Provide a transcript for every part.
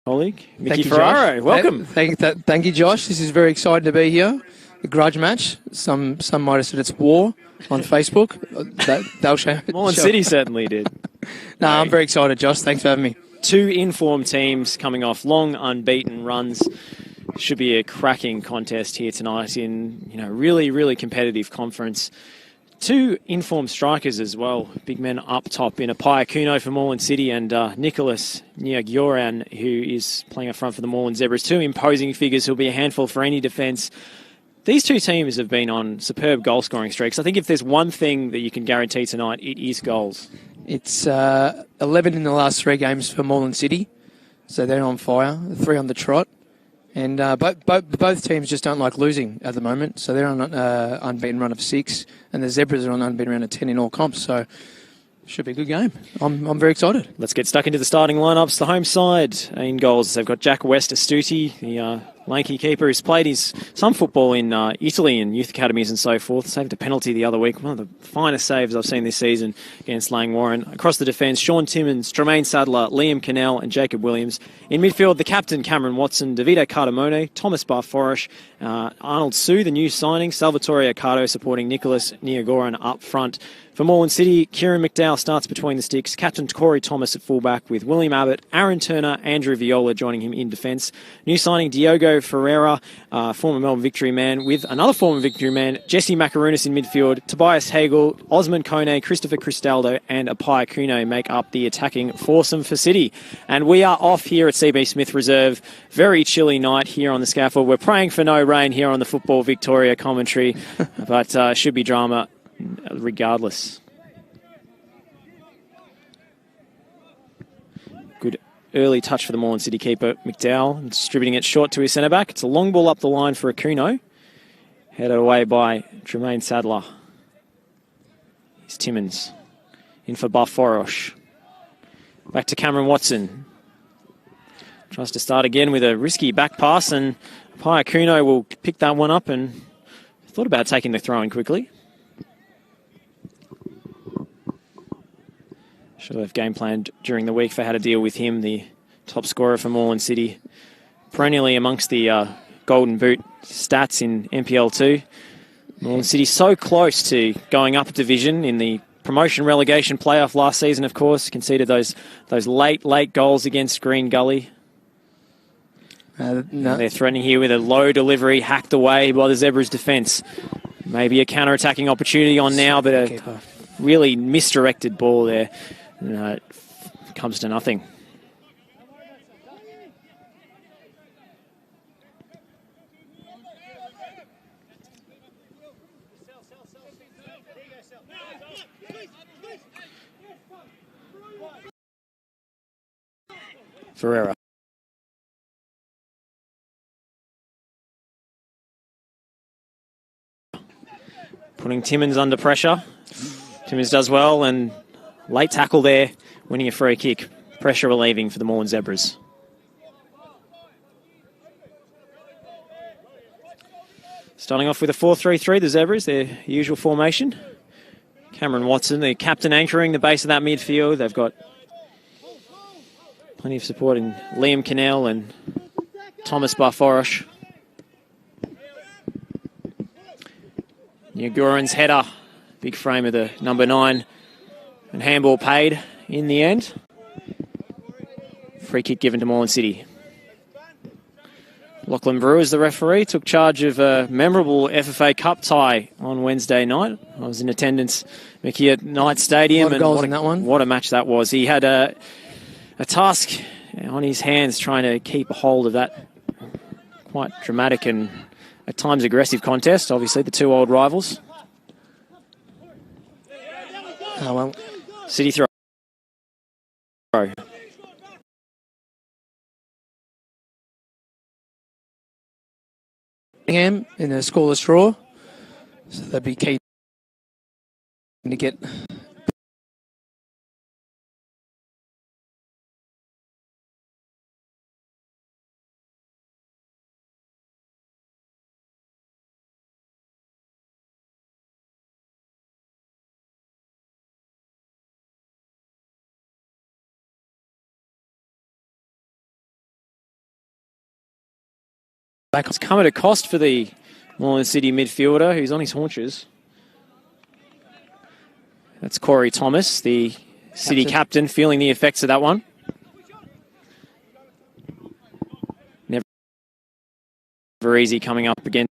colleague, Mickey Thank you, Ferraro. Josh. Welcome. Thank you, Josh. This is very exciting to be here. A grudge match. Some might have said it's war on Facebook. They'll show. Moreland City certainly did. No, I'm very excited, Josh. Thanks for having me. Two informed teams coming off long unbeaten runs. Should be a cracking contest here tonight in really, really competitive conference. Two informed strikers as well. Big men up top in Apaya Kuno for Moreland City and Nicholas Nyagyoran, who is playing up front for the Moreland Zebras. Two imposing figures who'll be a handful for any defence. These two teams have been on superb goal-scoring streaks. I think if there's one thing that you can guarantee tonight, it is goals. It's 11 in the last 3 games for Moreland City, so they're on fire. 3 on the trot. And both teams just don't like losing at the moment, so they're on an unbeaten run of 6, and the Zebras are on an unbeaten run of 10 in all comps, so should be a good game. I'm very excited. Let's get stuck into the starting lineups. The home side in goals, they've got Jack West-Astuti, the lanky keeper who's played some football in Italy and youth academies and so forth. Saved a penalty the other week. One of the finest saves I've seen this season against Langwarren. Across the defence, Sean Timmins, Tremaine Sadler, Liam Cannell and Jacob Williams. In midfield, the captain, Cameron Watson, Davide Cardamone, Thomas Barforish, Arnold Sue, the new signing, Salvatore Accardo supporting Nicholas Niagoran up front. For Moreland City, Kieran McDowell starts between the sticks. Captain Corey Thomas at fullback with William Abbott, Aaron Turner, Andrew Viola joining him in defence. New signing Diogo Ferreira, former Melbourne Victory man, with another former Victory man, Jesse Macarunas in midfield. Tobias Hagel, Osman Kone, Christopher Cristaldo and Apaya Kuno make up the attacking foursome for City. And we are off here at CB Smith Reserve. Very chilly night here on the scaffold. We're praying for no rain here on the Football Victoria commentary, but should be drama regardless. Good early touch for the Moreland City keeper, McDowell, distributing it short to his centre-back. It's a long ball up the line for Akuno. Headed away by Tremaine Sadler. Here's Timmins. In for Barforosh. Back to Cameron Watson. Tries to start again with a risky back pass, and Apaya Kuno will pick that one up and thought about taking the throw-in quickly. Sure they've game planned during the week for how to deal with him, the top scorer for Moreland City. Perennially amongst the Golden Boot stats in MPL2. Moreland City so close to going up a division in the promotion relegation playoff last season, of course. Conceded those late goals against Green Gully. No. They're threatening here with a low delivery hacked away by the Zebras' defence. Maybe a counter-attacking opportunity on now, but a really misdirected ball there. It comes to nothing. Ferreira. Putting Timmins under pressure. Timmins does well, and late tackle there, winning a free kick. Pressure relieving for the Moreland Zebras. Starting off with a 4-3-3, the Zebras, their usual formation. Cameron Watson, the captain, anchoring the base of that midfield. They've got plenty of support in Liam Cannell and Thomas Barforosh. Nguran's header, big frame of the number 9, and handball paid in the end. Free kick given to Moreland City. Lachlan Brewers, the referee, took charge of a memorable FFA Cup tie on Wednesday night. I was in attendance, Mickey, at Knight Stadium. A lot of goals in that one. What a match that was. He had a task on his hands trying to keep a hold of that quite dramatic and at times aggressive contest. Obviously, the two old rivals. Oh, well. City throw. In a scoreless draw, so they'd be key to get It's come at a cost for the Moreland City midfielder who's on his haunches. That's Corey Thomas, the City captain, feeling the effects of that one. Never easy coming up against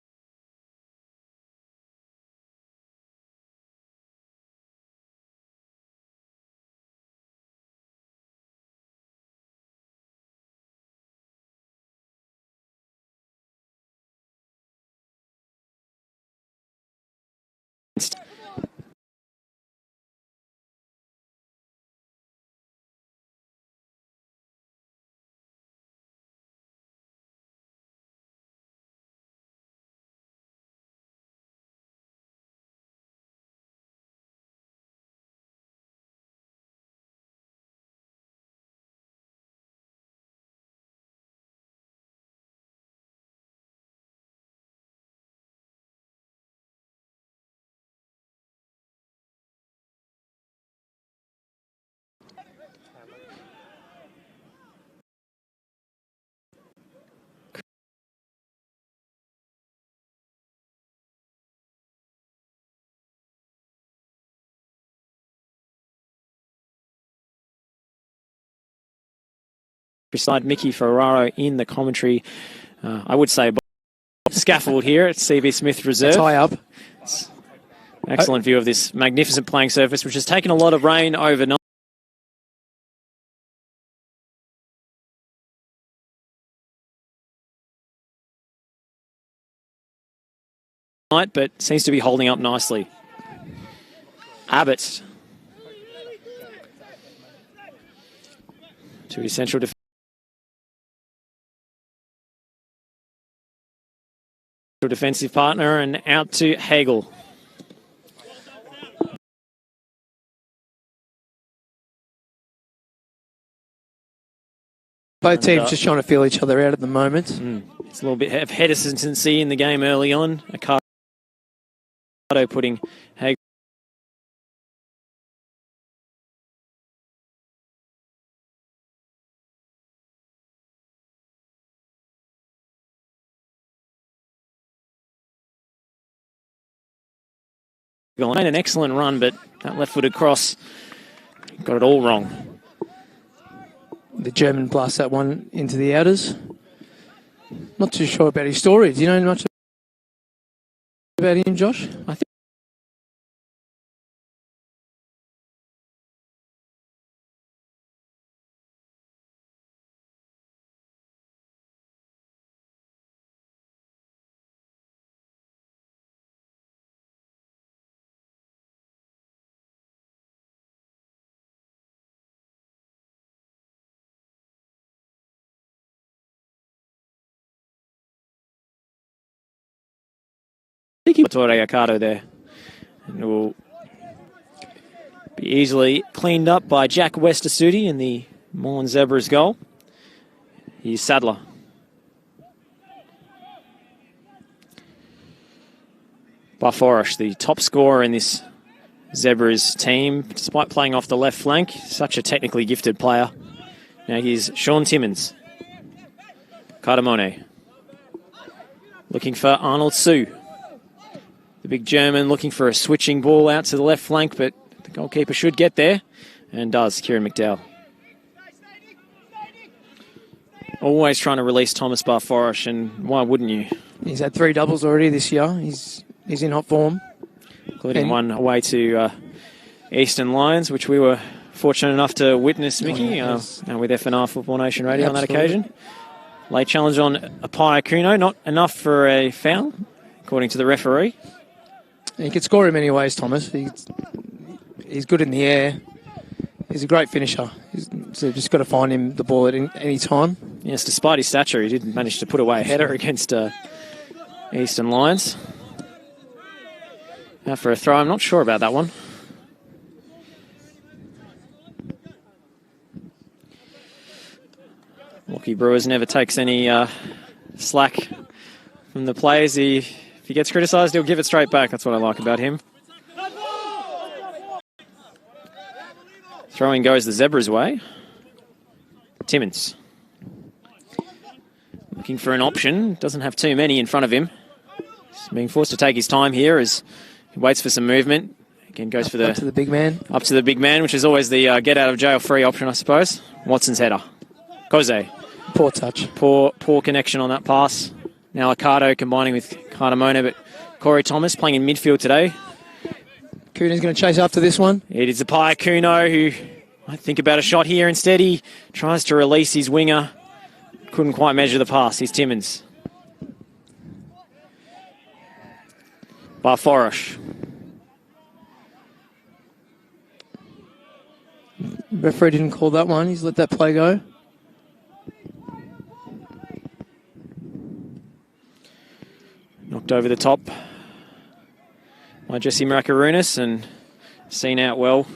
beside Mickey Ferraro in the commentary. I would say scaffold here at CB Smith Reserve. Tie up. Excellent view of this magnificent playing surface, which has taken a lot of rain overnight. But seems to be holding up nicely. Abbott to his central defensive partner and out to Hagel. Both teams just trying to feel each other out at the moment. It's a little bit of hesitancy in the game early on. Accardo putting Hagel an excellent run, but that left-footed cross got it all wrong. The German blasts that one into the outers. Not too sure about his story. Do you know much about him, Josh? I think he put Accardo there. And it will be easily cleaned up by Jack Westerstudi in the Moreland Zebras goal. He's Sadler. Barforish, the top scorer in this Zebras team, despite playing off the left flank. Such a technically gifted player. Now he's Sean Timmins. Cardamone. Looking for Arnold Sue. The big German looking for a switching ball out to the left flank, but the goalkeeper should get there, and does, Kieran McDowell. Always trying to release Thomas Barforish, and why wouldn't you? He's had 3 doubles already this year. He's in hot form. Including one away to Eastern Lions, which we were fortunate enough to witness, Mickey, with FNR Football Nation Radio on that occasion. Late challenge on Apaya Kuno, not enough for a foul, according to the referee. You can score him many ways, Thomas. He's good in the air. He's a great finisher. So just got to find him the ball at any time. Yes, despite his stature, he didn't manage to put away a header against Eastern Lions. Now for a throw, I'm not sure about that one. Lockie Brewers never takes any slack from the players. If he gets criticised, he'll give it straight back. That's what I like about him. Throwing goes the Zebras' way. Timmins. looking for an option. Doesn't have too many in front of him. He's being forced to take his time here as he waits for some movement. Again, goes for up to the big man. Up to the big man, which is always the get-out-of-jail-free option, I suppose. Watson's header. Koze. Poor touch. Poor connection on that pass. Now Accardo combining with Cardamona, but Corey Thomas playing in midfield today. Kuno's going to chase after this one. It is Apaya Kuno who might think about a shot here. Instead, he tries to release his winger. Couldn't quite measure the pass. Here's Timmins. Barforosh. Referee didn't call that one. He's let that play go. Knocked over the top by Jesse Makarunas and seen out well.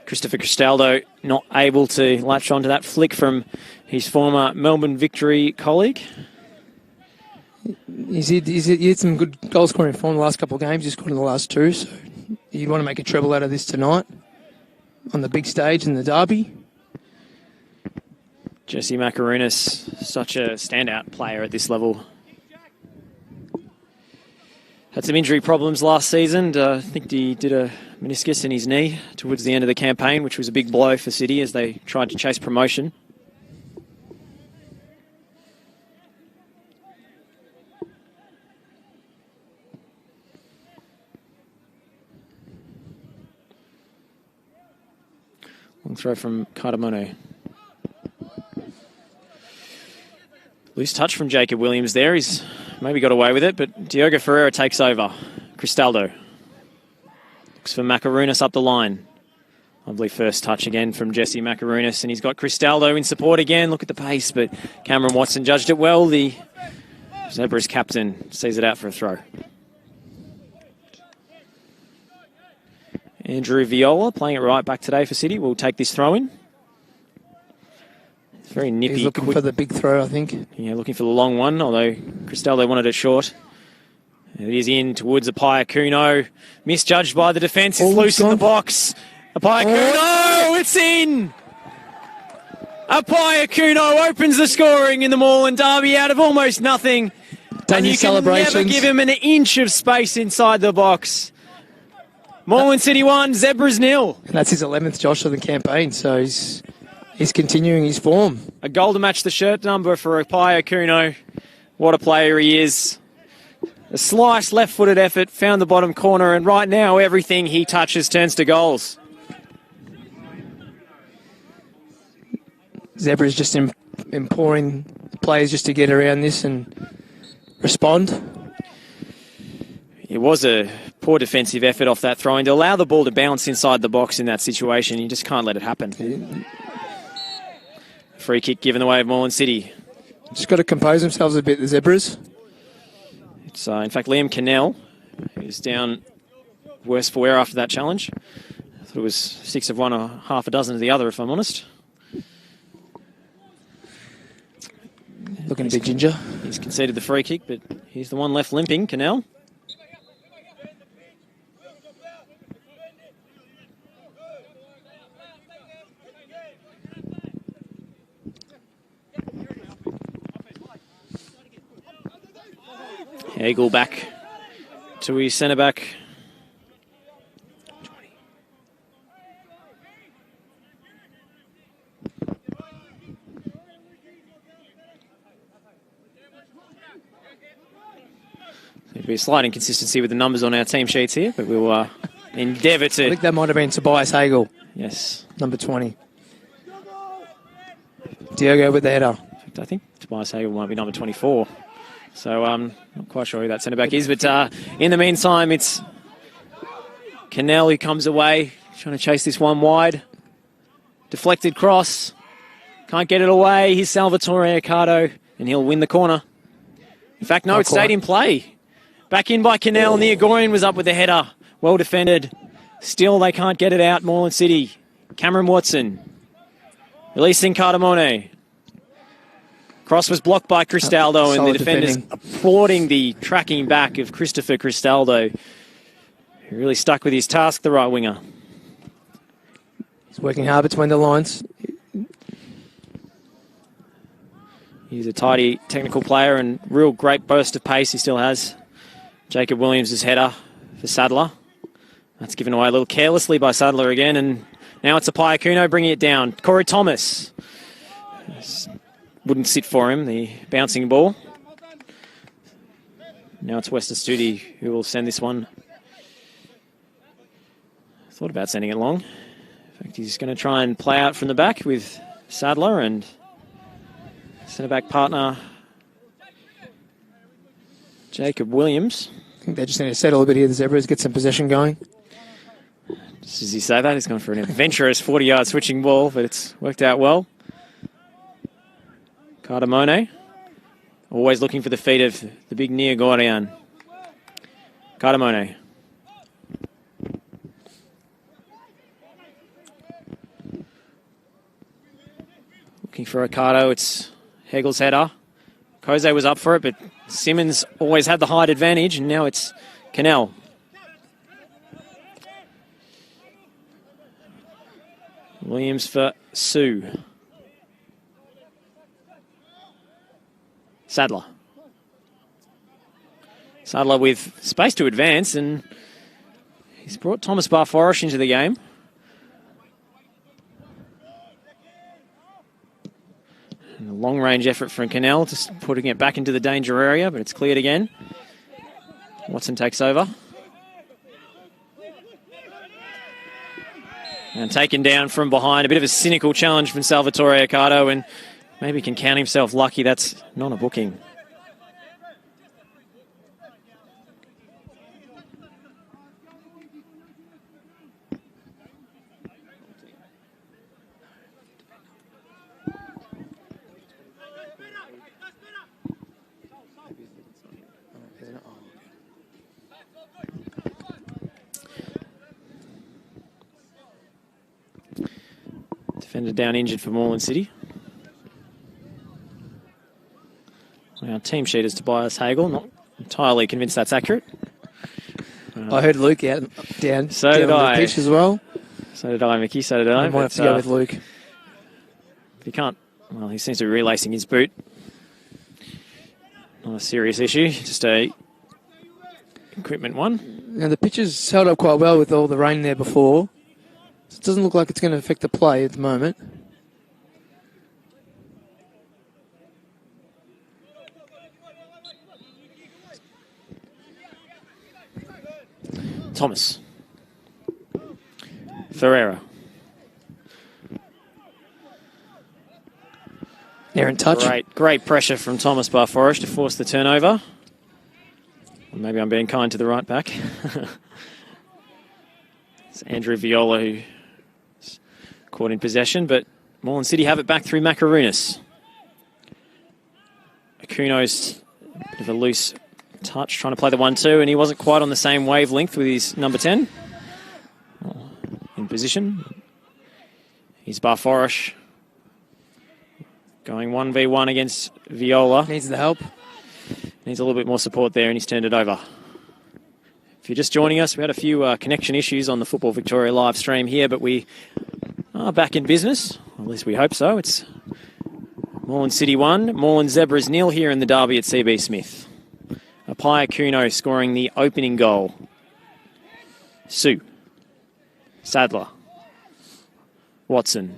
Christopher Cristaldo not able to latch onto that flick from his former Melbourne Victory colleague. He's had some good goal scoring form the last couple of games. He's scored in the last two, so you want to make a treble out of this tonight on the big stage in the derby. Jesse Makarunas, such a standout player at this level. Had some injury problems last season. I think he did a meniscus in his knee towards the end of the campaign, which was a big blow for City as they tried to chase promotion. Long throw from Cardamone. Loose touch from Jacob Williams there. He's maybe got away with it, but Diogo Ferreira takes over. Cristaldo looks for Makarunas up the line. Lovely first touch again from Jesse Makarunas, and he's got Cristaldo in support again. Look at the pace, but Cameron Watson judged it well. The Zebras captain sees it out for a throw. Andrew Viola playing it right back today for City will take this throw in. It's very nippy. He's looking for the big throw, I think. Yeah, looking for the long one, although Cristaldo wanted it short. It is in towards Apaya Kuno. Misjudged by the defence. It's loose in the box. Apaya Kuno, it's in! Apaya Kuno opens the scoring in the Moreland derby out of almost nothing. And you can never give him an inch of space inside the box. Moreland City 1, Zebras 0. And that's his 11th Josh of the campaign, so he's continuing his form. A goal to match the shirt number for Apaya Kuno. What a player he is. A slice left-footed effort, found the bottom corner, and right now everything he touches turns to goals. Zebras just imploring players just to get around this and respond. It was a poor defensive effort off that throw-in to allow the ball to bounce inside the box in that situation. You just can't let it happen. Free kick given the way of Moreland City. Just got to compose themselves a bit, the Zebras. It's in fact Liam Cannell is down worse for wear after that challenge. I thought it was 6 of one or half a dozen of the other, if I'm honest. Looking a bit ginger. He's conceded the free kick, but he's the one left limping, Cannell. Eagle back to his centre-back. There'll be a slight inconsistency with the numbers on our team sheets here, but we'll endeavour to... I think that might have been Tobias Hagel. Yes. Number 20. Diogo with the header. In fact, I think Tobias Hagel might be number 24. So I'm not quite sure who that centre-back is. But in the meantime, it's Cannell who comes away, trying to chase this one wide. Deflected cross. Can't get it away. Here's Salvatore Accardo, and he'll win the corner. In fact, no, it stayed in play. Back in by Cannell, and the Agorian was up with the header. Well defended. Still, they can't get it out, Moreland City. Cameron Watson. Releasing Cardamone. Cross was blocked by Cristaldo, and the defenders applauding the tracking back of Christopher Cristaldo, who really stuck with his task, the right winger. He's working hard between the lines. He's a tidy technical player and real great burst of pace he still has. Jacob Williams' header for Sadler. That's given away a little carelessly by Sadler again, and now it's Apaya Kuno bringing it down. Corey Thomas. Wouldn't sit for him, the bouncing ball. Now it's West Astudi who will send this one. Thought about sending it long. In fact, he's going to try and play out from the back with Sadler and centre-back partner Jacob Williams. I think they just need to settle a bit here, the Zebras, get some possession going. Just as you say that, he's gone for an adventurous 40-yard switching ball, but it's worked out well. Cardamone, always looking for the feet of the big Nia Gordian. Cardamone. Looking for Ricardo, it's Hegel's header. Koze was up for it, but Simmons always had the height advantage, and now it's Cannell. Williams for Sue. Sadler. Sadler with space to advance, and he's brought Thomas Barforish into the game. And a long-range effort from Cannell, just putting it back into the danger area, but it's cleared again. Watson takes over. And taken down from behind. A bit of a cynical challenge from Salvatore Accardo, and maybe can count himself lucky that's not a booking. Defender down injured for Moreland City. Our team sheet is Tobias Hagel. Not entirely convinced that's accurate. I heard Luke down on the pitch as well. So did I, Mickey. So did I. I might have to go with Luke. If he can't, well, he seems to be relacing his boot. Not a serious issue, just a equipment one. Now the pitch has held up quite well with all the rain there before. So it doesn't look like it's going to affect the play at the moment. Thomas. Ferreira. They're in touch. Great pressure from Thomas Barforish to force the turnover. Well, maybe I'm being kind to the right back. It's Andrew Viola who caught in possession, but Moreland City have it back through Macaronis. Akuno's a bit of a loose touch, trying to play the 1-2, and he wasn't quite on the same wavelength with his number 10. In position. He's Barforish going 1v1 against Viola. Needs the help. Needs a little bit more support there, and he's turned it over. If you're just joining us, we had a few connection issues on the Football Victoria live stream here, but we are back in business. At least we hope so. It's Moreland City 1, Moreland Zebras 0 here in the derby at CB Smith. Apaya Kuno scoring the opening goal. Sue. Sadler. Watson.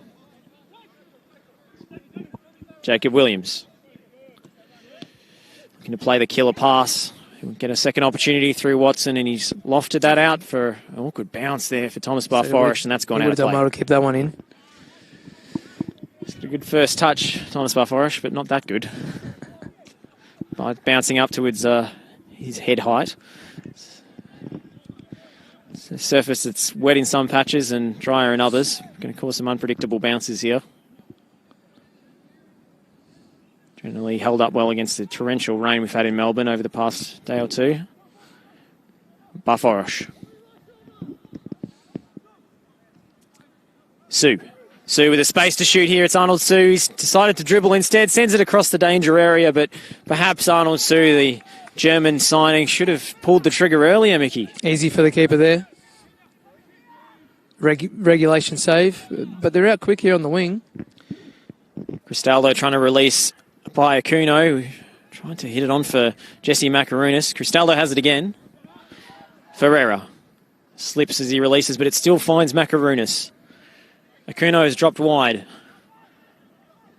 Jacob Williams. Looking to play the killer pass. He'll get a second opportunity through Watson, and he's lofted that out for a good bounce there for Thomas Barforish, and that's gone out of play. Would have done well to keep that one in. Just a good first touch, Thomas Barforish, but not that good. By bouncing up towards his head height. It's a surface that's wet in some patches and drier in others. Going to cause some unpredictable bounces here. Generally held up well against the torrential rain we've had in Melbourne over the past day or two. Barforish. Sue. Sue with a space to shoot here. It's Arnold Sue. He's decided to dribble instead. Sends it across the danger area, but perhaps Arnold Sue, the German signing, should have pulled the trigger earlier, Mickey. Easy for the keeper there. Regulation save, but they're out quick here on the wing. Cristaldo trying to release by Akuno, trying to hit it on for Jesse Macarunas. Cristaldo has it again. Ferreira slips as he releases, but it still finds Macarunas. Akuno has dropped wide.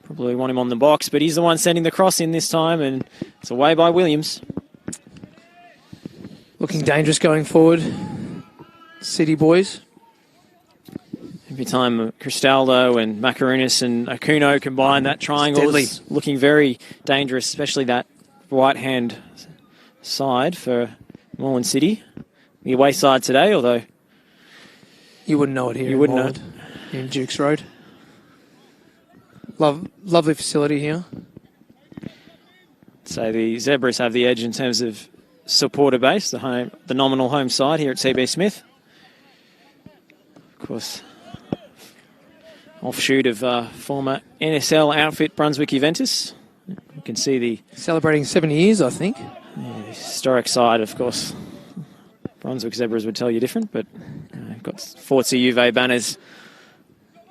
Probably want him on the box, but he's the one sending the cross in this time, and it's away by Williams. Looking dangerous going forward, City boys. Every time Cristaldo and Macarunas and Akuno combine, that triangle is looking very dangerous, especially that right-hand side for Moreland City. The away side today, although... You wouldn't know it here. You wouldn't know it. In Dukes Road. Lovely facility here. So the Zebras have the edge in terms of supporter base, the nominal home side here at CB Smith. Of course, offshoot of former NSL outfit Brunswick Juventus. You can see the... Celebrating 70 years, I think. Yeah, historic side, of course. Brunswick Zebras would tell you different, but got Forza Juve banners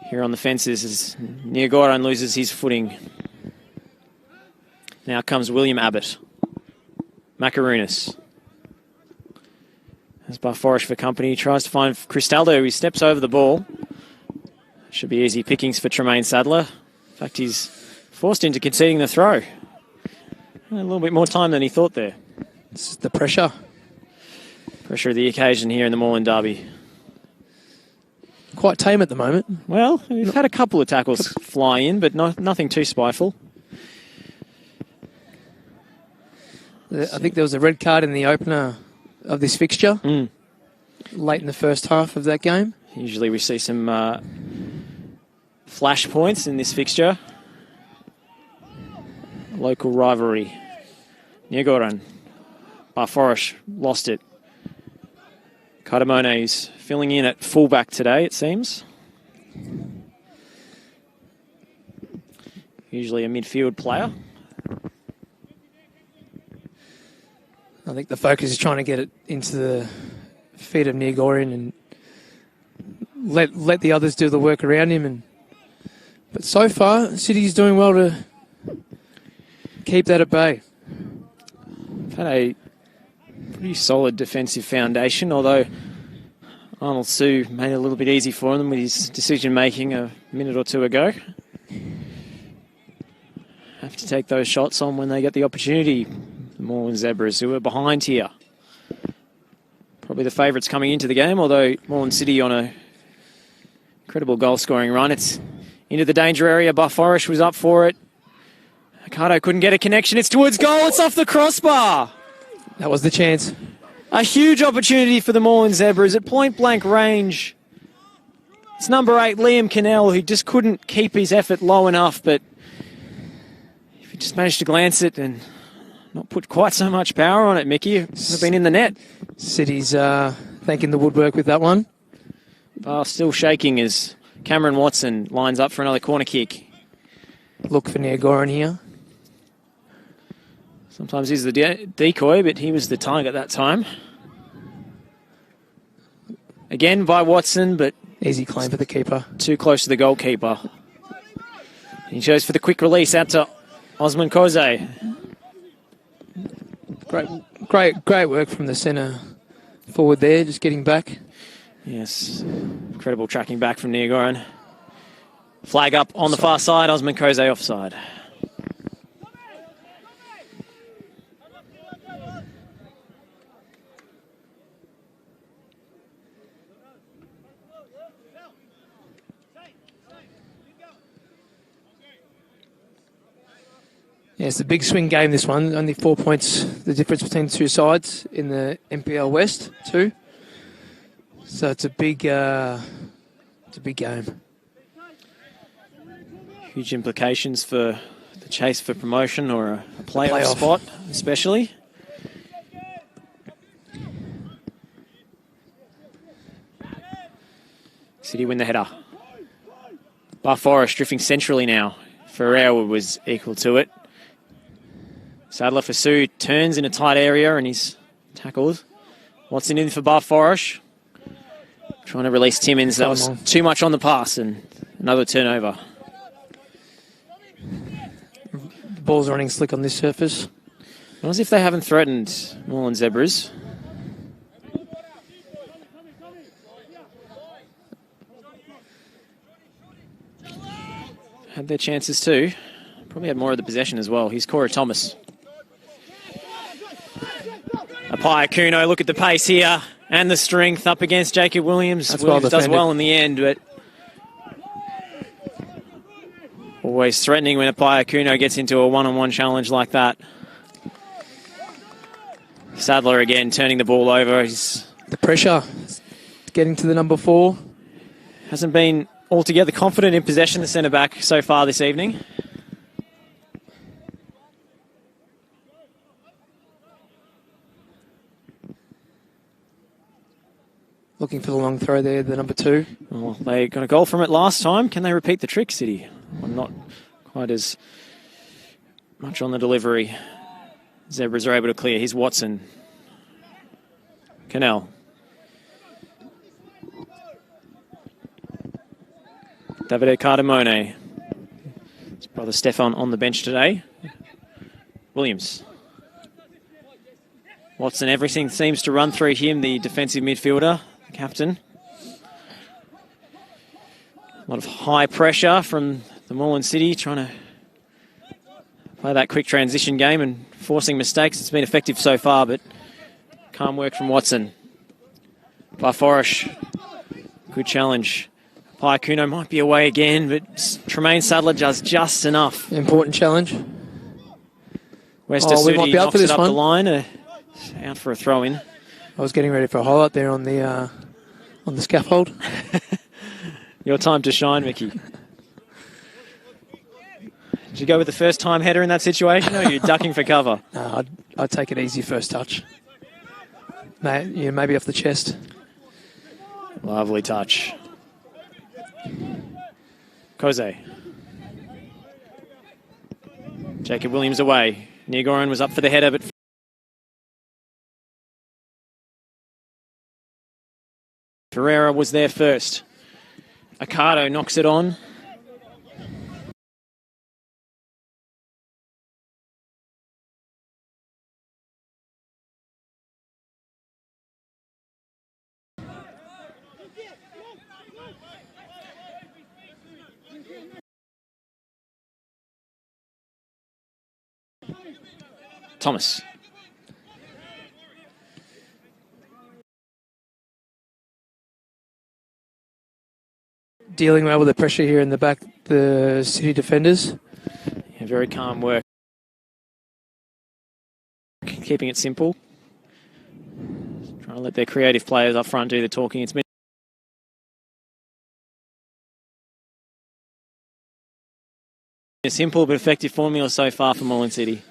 here on the fences as Niagoran loses his footing. Now comes William Abbott. Macarunas. As Barforish for company, tries to find Cristaldo. He steps over the ball. Should be easy pickings for Tremaine Sadler. In fact, he's forced into conceding the throw. A little bit more time than he thought there. It's the pressure. Pressure of the occasion here in the Moreland Derby. Quite tame at the moment. Well, we've had a couple of tackles fly in, but nothing too spiteful. I think there was a red card in the opener of this fixture, late in the first half of that game. Usually we see some flash points in this fixture. Local rivalry. Niagoran. Barforish lost it. Cardamone is filling in at fullback today, it seems. Usually a midfield player. I think the focus is trying to get it into the feet of Niagoran and let the others do the work around him. But so far, City's doing well to keep that at bay. We've had a pretty solid defensive foundation, although Arnold Sue made it a little bit easy for them with his decision-making a minute or two ago. Have to take those shots on when they get the opportunity. The Moreland Zebras, who are behind here. Probably the favourites coming into the game, although Moreland City on a incredible goal-scoring run. It's into the danger area. Barforish was up for it. Ricardo couldn't get a connection. It's towards goal. It's off the crossbar. That was the chance. A huge opportunity for the Moreland Zebras at point-blank range. It's number 8, Liam Cannell, who just couldn't keep his effort low enough, but if he just managed to glance it and not put quite so much power on it, Mickey, it would have been in the net. City's thanking the woodwork with that one. Bar still shaking as Cameron Watson lines up for another corner kick. Look for Niagoran here. Sometimes he's the decoy, but he was the target that time. Again by Watson, but easy claim for the keeper. Too close to the goalkeeper. He goes for the quick release out to Osman Koze. Great work from the centre forward there, just getting back. Yes, incredible tracking back from Niagoran. Flag up on the far side, Osman Koze offside. Yeah, it's a big swing game, this one. Only 4 points, the difference between the two sides in the MPL West, too. So it's a big game. Huge implications for the chase for promotion or a playoff spot, especially. City win the header. Barforish drifting centrally now. Ferreira was equal to it. Sadler for Sue turns in a tight area and he's tackled. Watson in for Barforish. Trying to release Timmins. That was too much on the pass and another turnover. The ball's running slick on this surface. Not as if they haven't threatened Moreland Zebras. Had their chances too. Probably had more of the possession as well. Here's Cora Thomas. Apaya Kuno, look at the pace here and the strength up against Jacob Williams. That's Williams well does defended. well in the end, but always threatening when Apaya Kuno gets into a one-on-one challenge like that. Sadler again turning the ball over. He's The pressure getting to the number 4. hasn't been altogether confident in possession, the centre-back, so far this evening. Looking for the long throw there, the number 2. Well, they got a goal from it last time. Can they repeat the trick, City? Well, not quite as much on the delivery. Zebras are able to clear. Here's Watson. Cannell. Davide Cardamone. His brother Stefan on the bench today. Williams. Watson, everything seems to run through him, the defensive midfielder, the captain. A lot of high pressure from the Moreland City, trying to play that quick transition game and forcing mistakes. It's been effective so far, but calm work from Watson. By Forish. Good challenge. Kuno might be away again, but Tremaine Sadler does just enough. Important challenge. West We might Asudi be out knocks for this it up one. the line. Out for a throw-in. I was getting ready for a highlight there on the scaffold. Your time to shine, Mickey. Did you go with the first-time header in that situation, or are you ducking for cover? No, I'd take it easy first touch. Maybe off the chest. Lovely touch. Koze. Jacob Williams away. Nigoran was up for the header, but Ferreira was there first. Accardo knocks it on. Thomas. Dealing well with the pressure here in the back, the City defenders. Yeah, very calm work. Keeping it simple. Trying to let their creative players up front do the talking. It's been a simple but effective formula so far for Moreland City.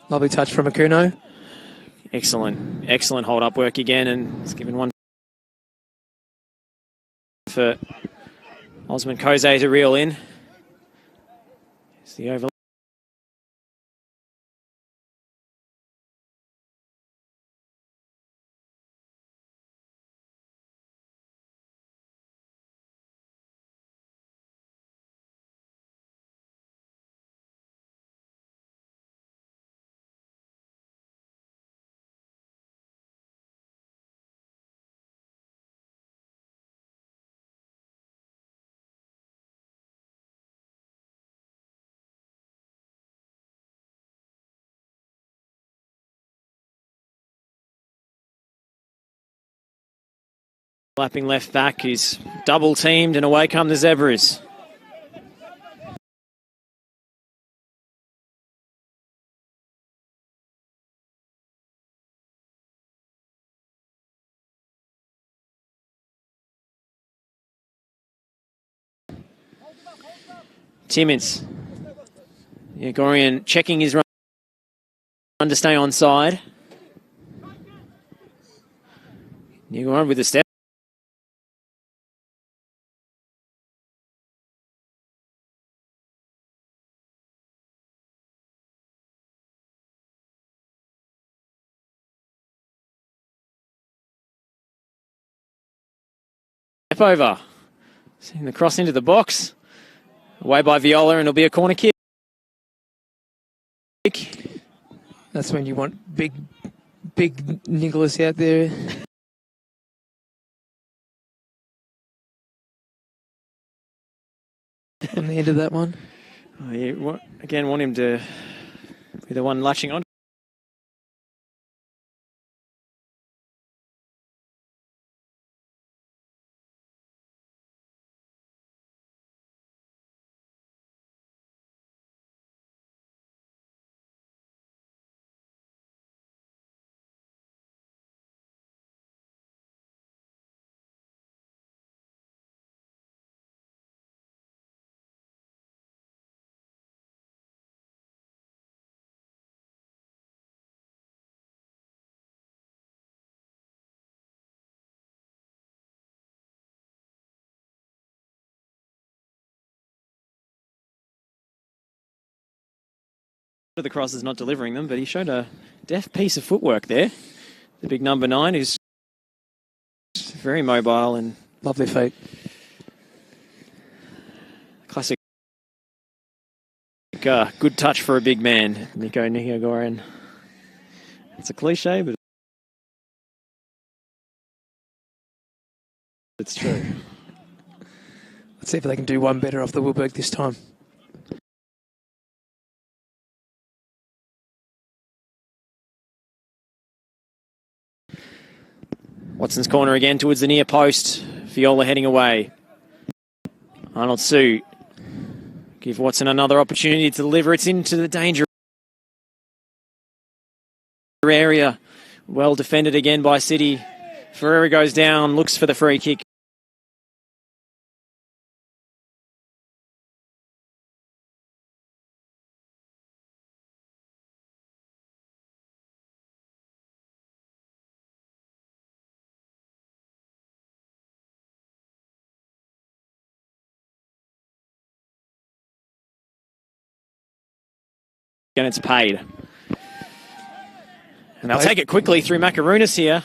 Lovely touch from Akuno. Excellent hold-up work again, and it's given one for Osman Koze to reel in. It's the over. Lapping left back, who's double teamed, and away come the Zebras. Timmins. Yeah, Gorian checking his run to stay onside. Nigoran with the step. over. Seeing the cross into the box. Away by Viola, and it'll be a corner kick. That's when you want big Nicholas out there. On the end of that one. Oh, you again want him to be the one latching on. The cross is not delivering them, but he showed a deft piece of footwork there. The big number 9 who's very mobile and lovely feet. Classic good touch for a big man, Nico Nihigoran. It's a cliche, but it's true. Let's see if they can do one better off the Wilberg this time. Watson's corner again towards the near post. Viola heading away. Arnold Sue. Give Watson another opportunity to deliver. It's into the danger area. Well defended again by City. Ferreira goes down, looks for the free kick. And it's paid. And they'll take it quickly through Macaronis here.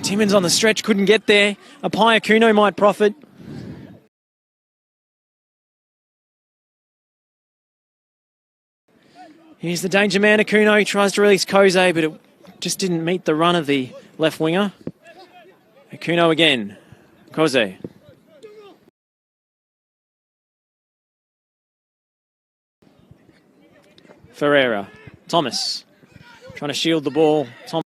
Timmins on the stretch, couldn't get there. Apaya Kuno might profit. Here's the danger man, Akuno. He tries to release Koze, but it just didn't meet the run of the left winger. Akuno again. Koze. Ferreira. Thomas. Trying to shield the ball. Thomas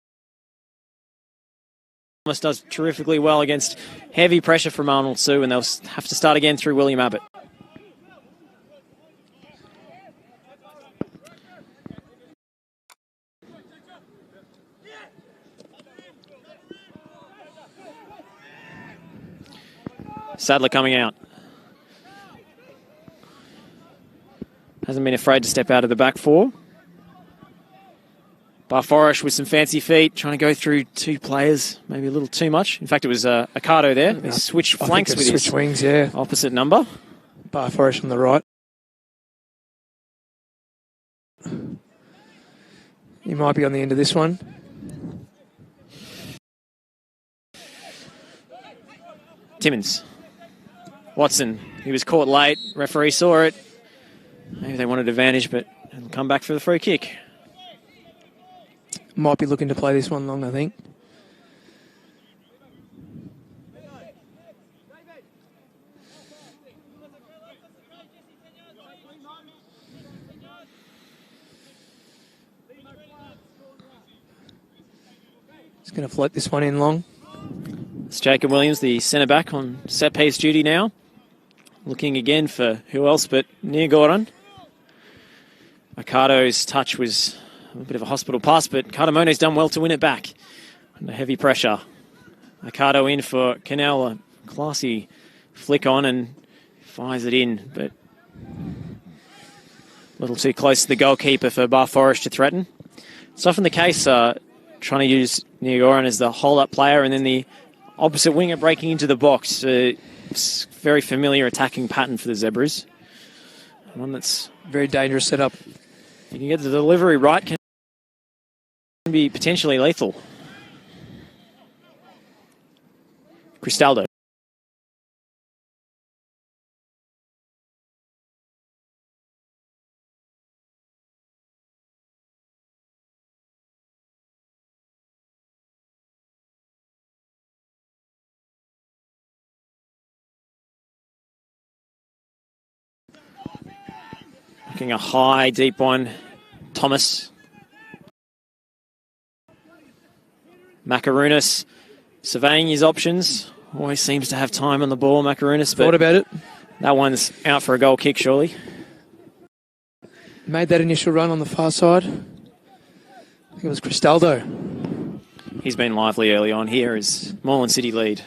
does terrifically well against heavy pressure from Arnold Sue, and they'll have to start again through William Abbott. Sadler coming out. Hasn't been afraid to step out of the back four. Barforish with some fancy feet, trying to go through two players, maybe a little too much. In fact, it was Accardo there. He switched flanks with his wings, yeah. Opposite number. Barforish on the right. He might be on the end of this one. Timmins. Watson, he was caught late. Referee saw it. Maybe they wanted advantage, but it'll come back for the free kick. Might be looking to play this one long, I think. He's going to float this one in long. It's Jacob Williams, the centre-back on set-piece duty now. Looking again for who else but Niagoran. Accardo's touch was a bit of a hospital pass, but Cardamone's done well to win it back. Under heavy pressure. Accardo in for Canal, a classy flick on and fires it in, but a little too close to the goalkeeper for Barforish to threaten. It's often the case trying to use Niagoran as the hold-up player and then the opposite winger breaking into the box. It's a very familiar attacking pattern for the Zebras. One that's very dangerous setup. If you can get the delivery right, can be potentially lethal. Cristaldo. Looking a high, deep one. Thomas. Macaronis surveying his options. Always seems to have time on the ball, Macaronis. Thought about it. That one's out for a goal kick, surely. Made that initial run on the far side. I think it was Cristaldo. He's been lively early on here as Moreland City lead.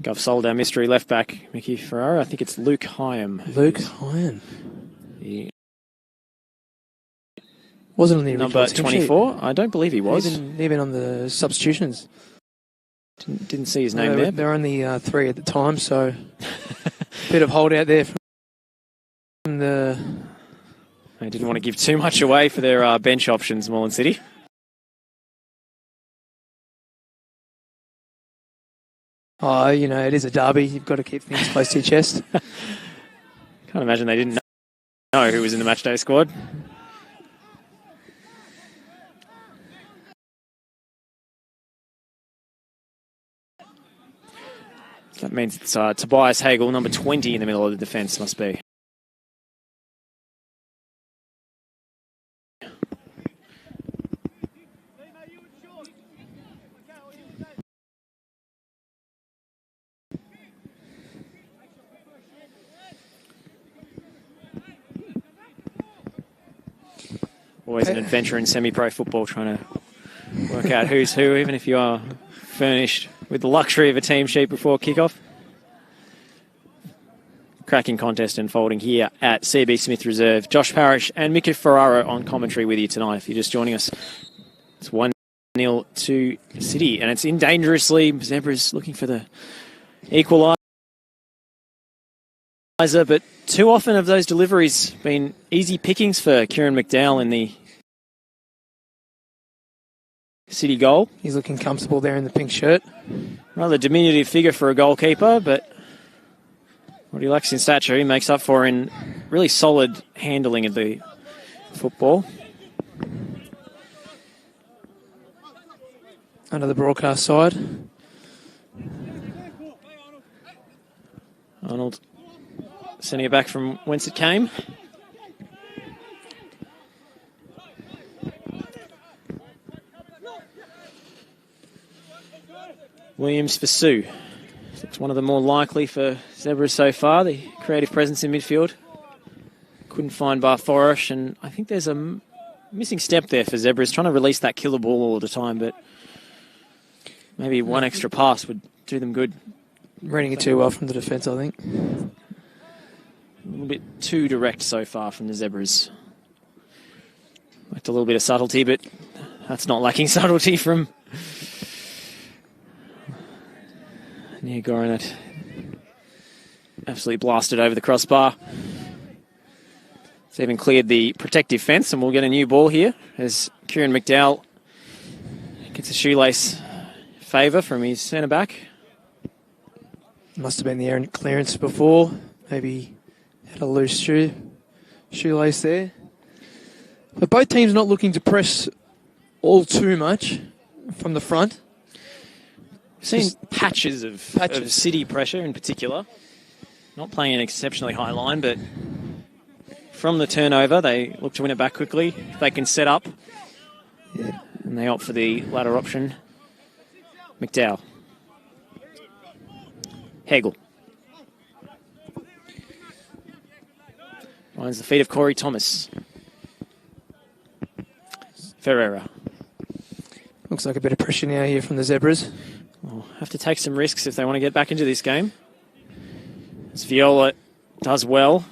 I've sold our mystery left back, Mickey Ferrara. I think it's Luke Hyam. Luke Hyam. He wasn't on the original number team 24. I don't believe he was. Even on the substitutions. Didn't see his name there. There were only 3 at the time, so a bit of holdout there from the... They didn't want to give too much away for their bench options, Moreland City. Oh, you know, it is a derby. You've got to keep things close to your chest. Can't imagine they didn't know who was in the matchday squad. So that means it's Tobias Hagel, number 20 in the middle of the defence, must be. Always an adventure in semi-pro football, trying to work out who's who, even if you are furnished with the luxury of a team sheet before kickoff. Cracking contest unfolding here at CB Smith Reserve. Josh Parrish and Mickey Ferraro on commentary with you tonight. If you're just joining us, it's 1-0 to City, and it's in dangerously. Zebras looking for the equaliser, but too often have those deliveries been easy pickings for Kieran McDowell in the City goal. He's looking comfortable there in the pink shirt. Rather diminutive figure for a goalkeeper, but what he lacks in stature, he makes up for in really solid handling of the football. Under the broadcast side. Arnold sending it back from whence it came. Williams for Sue. It's one of the more likely for Zebras so far, the creative presence in midfield. Couldn't find Barforish, and I think there's a missing step there for Zebras, trying to release that killer ball all the time, but maybe one extra pass would do them good. Reading it too well from the defence, I think. A little bit too direct so far from the Zebras. Lacked a little bit of subtlety, but that's not lacking subtlety from Nia Goronet. Absolutely blasted over the crossbar. It's even cleared the protective fence, and we'll get a new ball here as Kieran McDowell gets a shoelace favour from his centre-back. Must have been the errant clearance before. Maybe had a loose shoelace there. But both teams not looking to press all too much from the front. Seen patches of City pressure in particular. Not playing an exceptionally high line, but from the turnover, they look to win it back quickly. If they can set up, and they opt for the latter option. McDowell. Hegel. Finds the feet of Corey Thomas. Ferreira. Looks like a bit of pressure now here from the Zebras. Well, have to take some risks if they want to get back into this game. As Viola does well,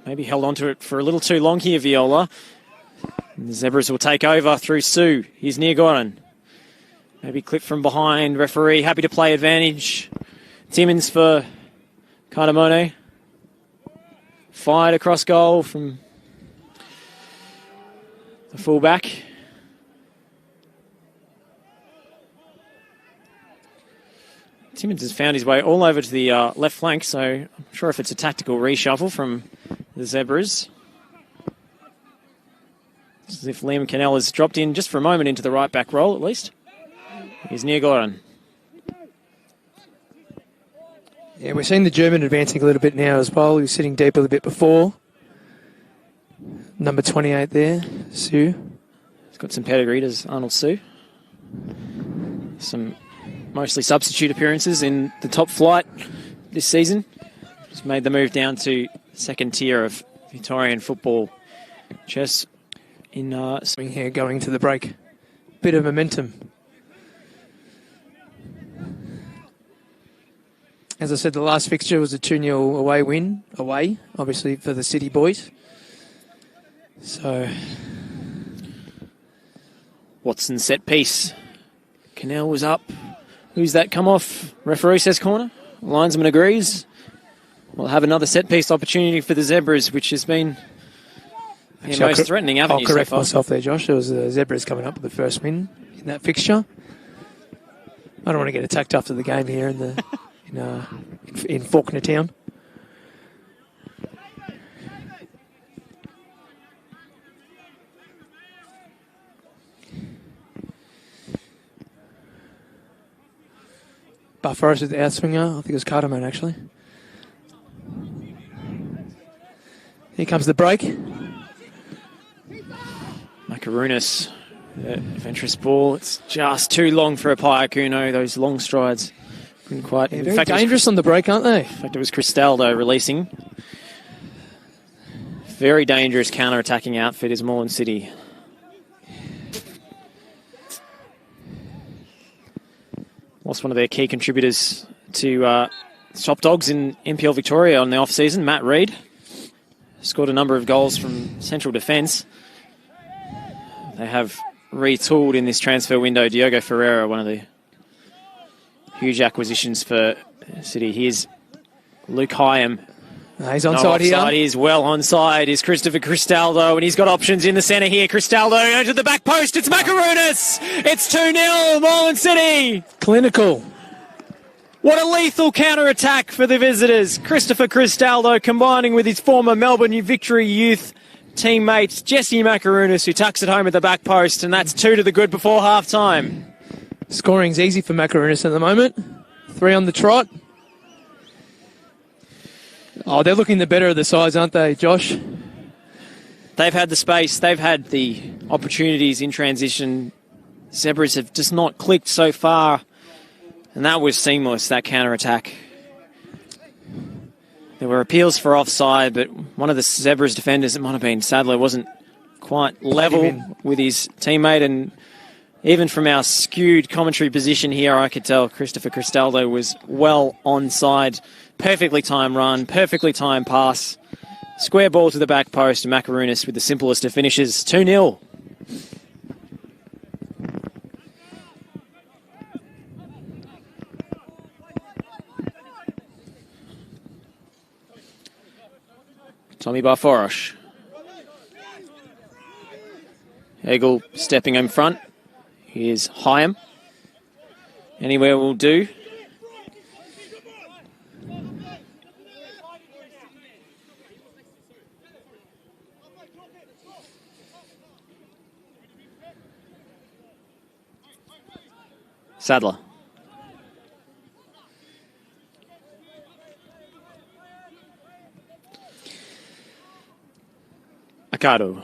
Maybe held onto it for a little too long here, Viola. And the Zebras will take over through Sue. Here's near Gordon. Maybe clip from behind. Referee happy to play advantage. Timmins for Katamone. Fired across goal from the fullback. Timmins has found his way all over to the left flank, so I'm not sure if it's a tactical reshuffle from the Zebras. It's as if Liam Cannell has dropped in just for a moment into the right back role, at least. He's near Gordon. Yeah, we're seeing the German advancing a little bit now as well. He was sitting deep a little bit before. Number 28 there, Sue. He's got some pedigree, does Arnold Sue. Some mostly substitute appearances in the top flight this season. Just made the move down to second tier of Victorian football chess in swing here going to the break. Bit of momentum. As I said, the last fixture was a 2-0 away win. Away, obviously, for the City boys. So, Watson set piece. Cannell was up. Who's that come off? Referee says corner. Linesman agrees. We'll have another set piece opportunity for the Zebras, which has been the most threatening avenue so far. I'll correct myself there, Josh. It was the Zebras coming up with the first win in that fixture. I don't want to get attacked after the game here in Faulkner Town. Forest with the outswinger. I think it was Cardamone, actually. Here comes the break. Macarunas, adventurous ball. It's just too long for a Iacuno, those long strides. Couldn't quite. Yeah, very dangerous on the break, aren't they? In fact, it was Cristaldo releasing. Very dangerous counter-attacking outfit is Moreland City. Lost one of their key contributors to Top Dogs in NPL Victoria on the off-season, Matt Reid. Scored a number of goals from central defence. They have retooled in this transfer window Diogo Ferreira, one of the huge acquisitions for City. Here's Luke Hyam. He's onside here. He is well onside. Is Christopher Cristaldo, and he's got options in the centre here. Cristaldo into the back post. It's Macarunas. It's 2-0, Moreland City. Clinical. What a lethal counter-attack for the visitors. Christopher Cristaldo combining with his former Melbourne Victory Youth teammate Jesse Macarunas, who tucks it home at the back post, and that's 2 to the good before half-time. Scoring's easy for Macarunas at the moment. 3 on the trot. Oh, they're looking the better of the sides, aren't they, Josh? They've had the space. They've had the opportunities in transition. Zebras have just not clicked so far. And that was seamless, that counter-attack. There were appeals for offside, but one of the Zebras defenders, it might have been Sadler, wasn't quite level with his teammate. And even from our skewed commentary position here, I could tell Christopher Cristaldo was well onside. Perfectly timed run, perfectly timed pass. Square ball to the back post, and Macarunas with the simplest of finishes. 2-0. Tommy Barforosh. Eagle stepping in front. Here's Hyam. Anywhere will do. Sadler. Accardo.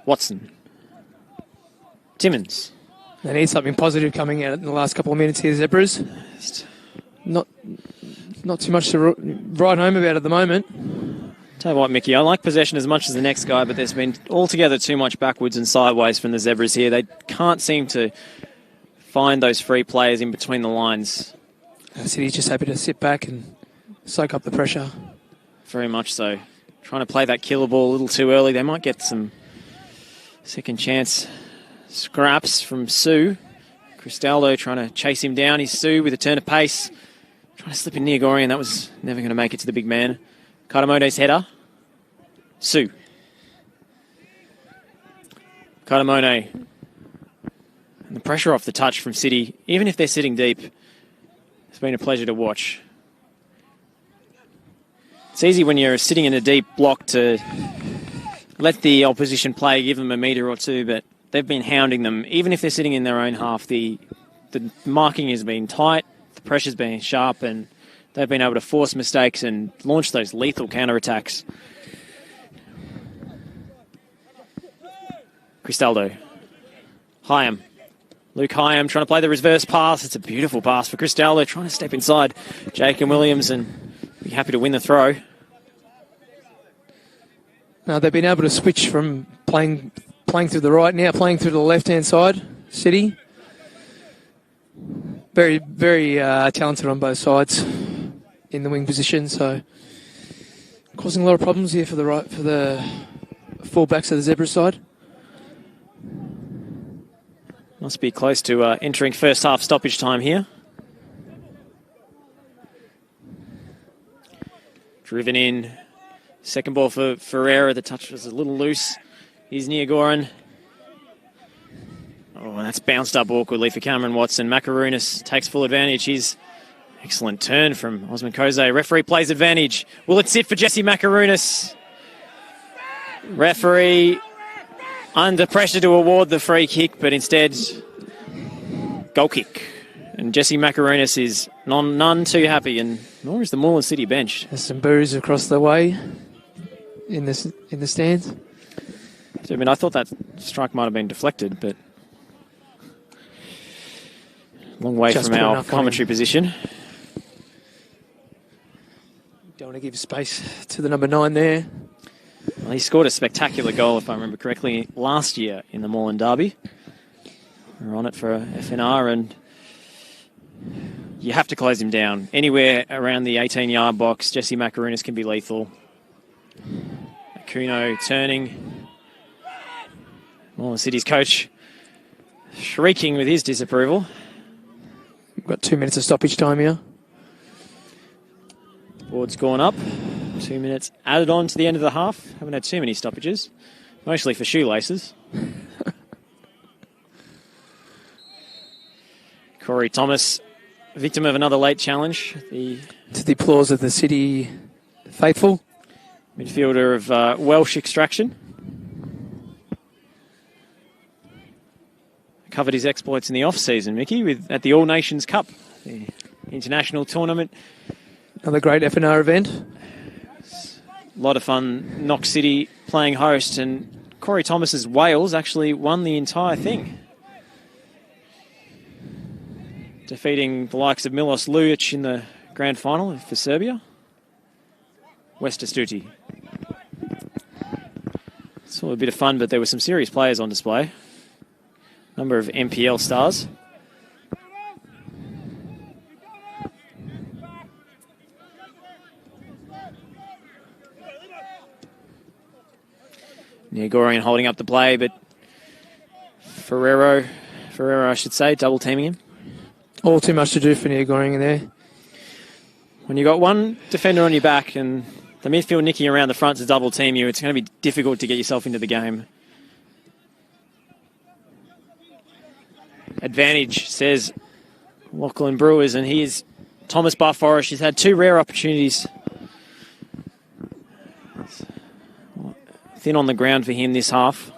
Watson. Timmins. They need something positive coming out in the last couple of minutes here, Zebras. Not too much to write home about at the moment. Tell you what, Mickey, I like possession as much as the next guy, but there's been altogether too much backwards and sideways from the Zebras here. They can't seem to find those free players in between the lines. City's just happy to sit back and soak up the pressure. Very much so. trying to play that killer ball a little too early. They might get some second chance scraps from Sue. Cristaldo trying to chase him down. He's Sue with a turn of pace. Trying to slip in Niagorian. That was never going to make it to the big man. Katamone's header. Sue. Katamone. And the pressure off the touch from City, even if they're sitting deep, it's been a pleasure to watch. It's easy when you're sitting in a deep block to let the opposition play, give them a metre or two, but they've been hounding them. Even if they're sitting in their own half, the marking has been tight, the pressure's been sharp, and they've been able to force mistakes and launch those lethal counter-attacks. Cristaldo. Hyam. Luke Hyam trying to play the reverse pass. It's a beautiful pass for Cristaldo, trying to step inside Jake and Williams and be happy to win the throw. Now they've been able to switch from playing through the right, now playing through the left-hand side, City. Very, very talented on both sides in the wing position, so causing a lot of problems here for the full-backs of the Zebra side. Must be close to entering first half stoppage time here. Driven in. Second ball for Ferreira. The touch was a little loose. Here's Niagoran. Oh, and that's bounced up awkwardly for Cameron Watson. Macaronis takes full advantage. His excellent turn from Osman Koze. Referee plays advantage. Will it sit for Jesse Macaronis? Referee under pressure to award the free kick, but instead, goal kick. And Jesse Macaronis is none too happy, and nor is the Moreland City bench. There's some boos across the way in the stands. I mean, I thought that strike might have been deflected, but long way Just from our commentary position. Don't want to give space to the number 9 there. Well, he scored a spectacular goal, if I remember correctly, last year in the Moreland Derby. We're on it for FNR, and you have to close him down. Anywhere around the 18-yard box, Jesse Macaronis can be lethal. Akuno turning. Moreland City's coach shrieking with his disapproval. We've got 2 minutes of stoppage time here. Board's gone up. 2 minutes added on to the end of the half. Haven't had too many stoppages, mostly for shoelaces. Corey Thomas, victim of another late challenge. To the applause of the City faithful. Midfielder of Welsh extraction. Covered his exploits in the off-season, Mickey, at the All Nations Cup, the international tournament. Another great FNR event. A lot of fun. Knox City playing host, and Corey Thomas's Wales actually won the entire thing, defeating the likes of Milos Lujic in the grand final for Serbia. West Astuti. It's all a bit of fun, but there were some serious players on display. Number of MPL stars. Niagorian holding up the play, but Ferreira, I should say, double teaming him. All too much to do for Niagorian there. When you've got one defender on your back and the midfield nicking around the front to double team you, it's going to be difficult to get yourself into the game. Advantage, says Lachlan Brewers, and here's Thomas Barforish. He's had 2 rare opportunities. Thin on the ground for him this half.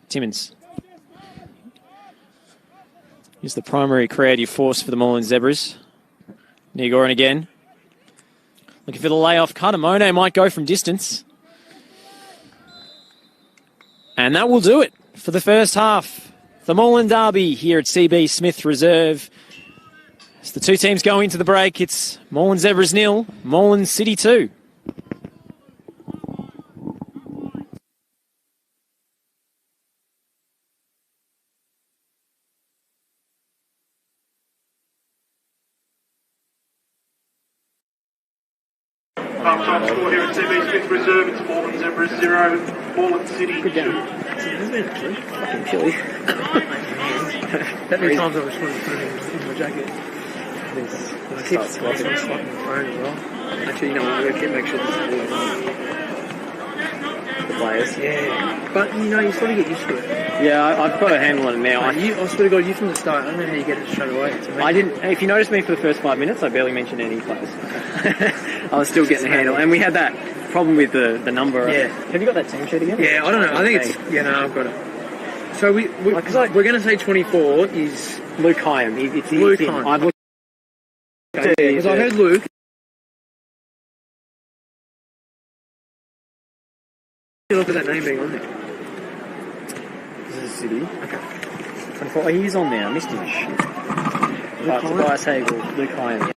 Timmins. He's the primary creative force for the Moreland Zebras. Niagoran again. Looking for the layoff. Katamone might go from distance. And that will do it for the first half. The Moreland Derby here at CB Smith Reserve. As the two teams go into the break, it's Moreland Zebras 0, Moreland City 2. Half-time score here at TV's fifth reserve. It's Moreland Zebras 0, Moreland City 2. Fucking chilly. That many times I was trying to put it in my jacket. I keep swiping my phone as well. Actually, you know what? I'm going to make sure this is always on. The players. Yeah. But, you know, you sort of get used to it. Yeah, I've got a handle on it now. I sort of got you from the start. I don't know how you get it straight away. I didn't. If you noticed me for the first 5 minutes, I barely mentioned any players. I was still getting the handle, and we had that problem with the number. Yeah. Have you got that team sheet again? Yeah, I don't know. I think it's... Yeah, no, I've got it. So we're going to say 24 is... Luke Hyam. It's Luke him. Hyam. I've looked. Because I heard Luke... Look at that name being on there. This is City. Okay. 24. Oh, he's on there. I missed him. But Tobias Hagel, Luke Hyam.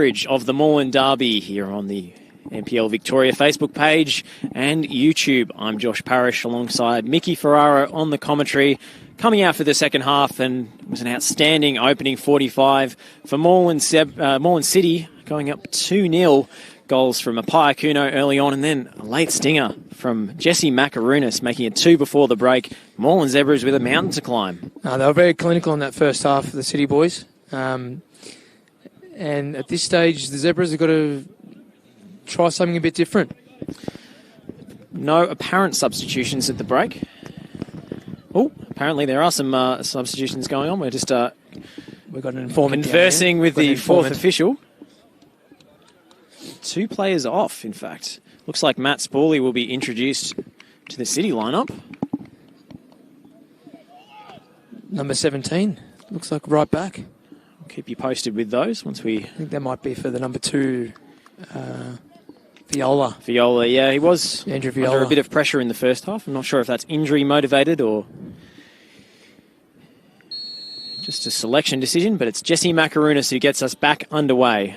coverage of the Moreland Derby here on the NPL Victoria Facebook page and YouTube. I'm Josh Parrish alongside Mickey Ferrara on the commentary, coming out for the second half, and it was an outstanding opening 45 for Moreland City, going up 2-0. Goals from Apaya Kuno early on, and then a late stinger from Jesse Macarunas, making it 2 before the break. Moreland Zebras with a mountain to climb. They were very clinical in that first half for the City boys. And at this stage, the Zebras have got to try something a bit different. No apparent substitutions at the break. Oh, apparently there are some substitutions going on. We're just We've got an informant conversing with the fourth official. 2 players off, in fact. Looks like Matt Spawley will be introduced to the City lineup. Number 17. Looks like right back. I'll keep you posted with those once we... I think that might be for the number 2, Viola. Viola, yeah, he was Andrew Viola. under a bit of pressure in the first half. I'm not sure if that's injury motivated or just a selection decision, but it's Jesse Macarunas who gets us back underway.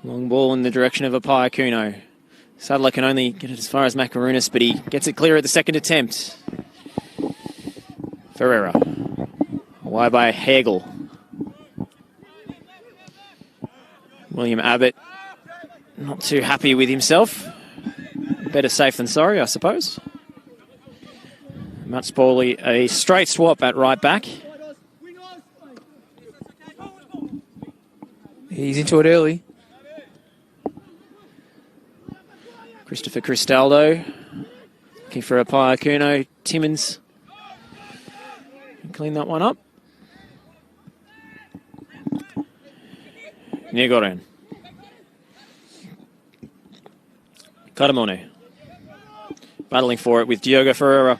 Long ball in the direction of Apaya Kuno. Sadler can only get it as far as Macarunas, but he gets it clear at the second attempt. Ferreira. Away by Hegel. William Abbott not too happy with himself. Better safe than sorry, I suppose. Matt Spawley, a straight swap at right back. He's into it early. Christopher Cristaldo looking for Apaya Kuno. Timmins clean that one up. Niegoren. Karamone. Battling for it with Diogo Ferreira.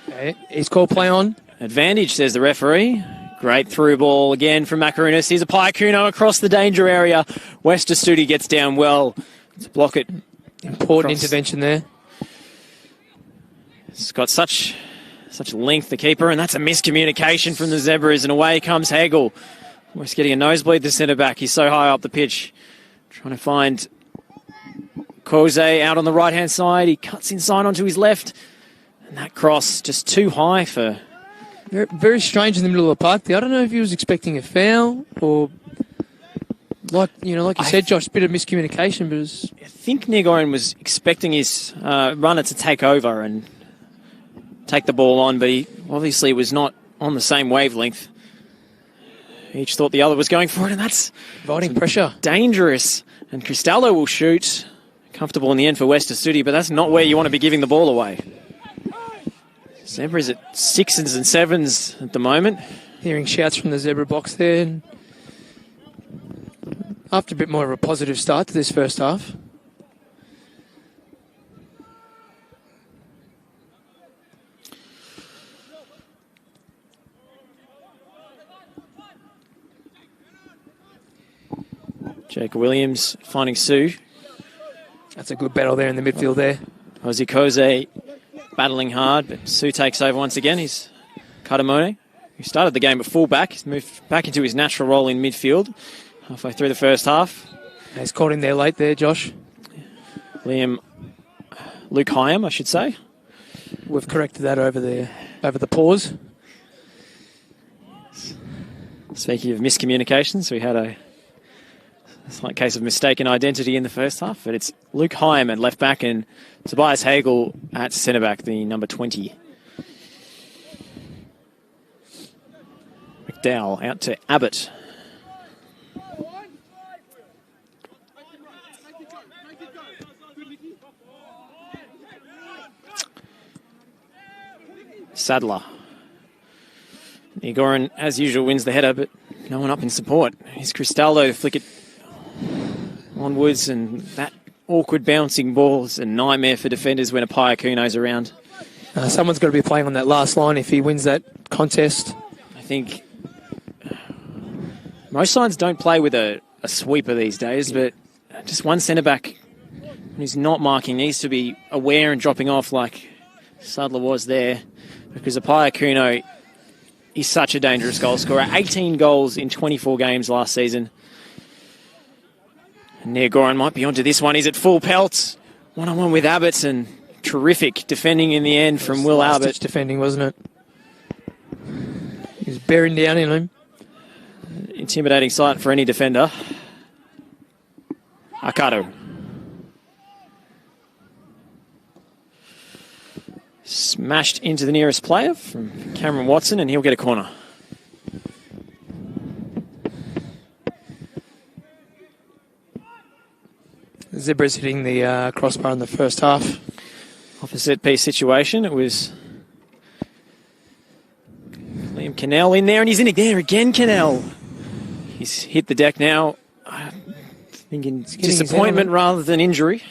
Okay. He's called play on. Advantage, says the referee. Great through ball again from Macarunas. Here's Apaya Kuno across the danger area. Wester Studi gets down well to block it. Important intervention there. It's got such length, the keeper, and that's a miscommunication from the Zebras, and away comes Hagel. Almost getting a nosebleed, the centre-back. He's so high up the pitch. Trying to find Koze out on the right-hand side. He cuts inside onto his left. And that cross just too high for... Very, very strange in the middle of the park there. I don't know if he was expecting a foul or... Like you said, Josh, a bit of miscommunication, but it was... I think Niegoren was expecting his runner to take over and take the ball on, but he obviously was not on the same wavelength. Each thought the other was going for it, and that's inviting pressure. Dangerous. And Cristaldo will shoot. Comfortable in the end for Wester Studi, but that's not where you want to be giving the ball away. Zebras at 6s and 7s at the moment. Hearing shouts from the Zebra box there. And after a bit more of a positive start to this first half. Jake Williams finding Sue. That's a good battle there in the midfield there. Ozzy Koze battling hard, but Sue takes over once again. He's Katamone, who started the game at full-back. He's moved back into his natural role in midfield halfway through the first half. He's caught in there late there, Josh. Luke Hyam, I should say. We've corrected that over the pause. Speaking of miscommunications, we had a slight case of mistaken identity in the first half, but it's Luke Hyam at left back and Tobias Hagel at centre back, the number 20. McDowell out to Abbott. Sadler. Niegoren, as usual, wins the header, but no one up in support. Here's Cristaldo to flick it onwards, and that awkward bouncing ball is a nightmare for defenders when Apaya Kuno's around. Someone's got to be playing on that last line if he wins that contest. I think most sides don't play with a sweeper these days, but just one centre-back who's not marking needs to be aware and dropping off like Sadler was there, because Apaya Kuno He's such a dangerous goal scorer. 18 goals in 24 games last season. Nia Goran might be onto this one. He's at full pelt. One-on-one with Abbott, and terrific defending in the end from Will Abbott. Defending, wasn't it? He was bearing down in him. Intimidating sight for any defender. Akato. Smashed into the nearest player from Cameron Watson, and he'll get a corner. The Zebras hitting the crossbar in the first half. Off a set-piece situation, it was Liam Cannell in there, and he's in it there again, Cannell. He's hit the deck now. Thinking disappointment rather than injury.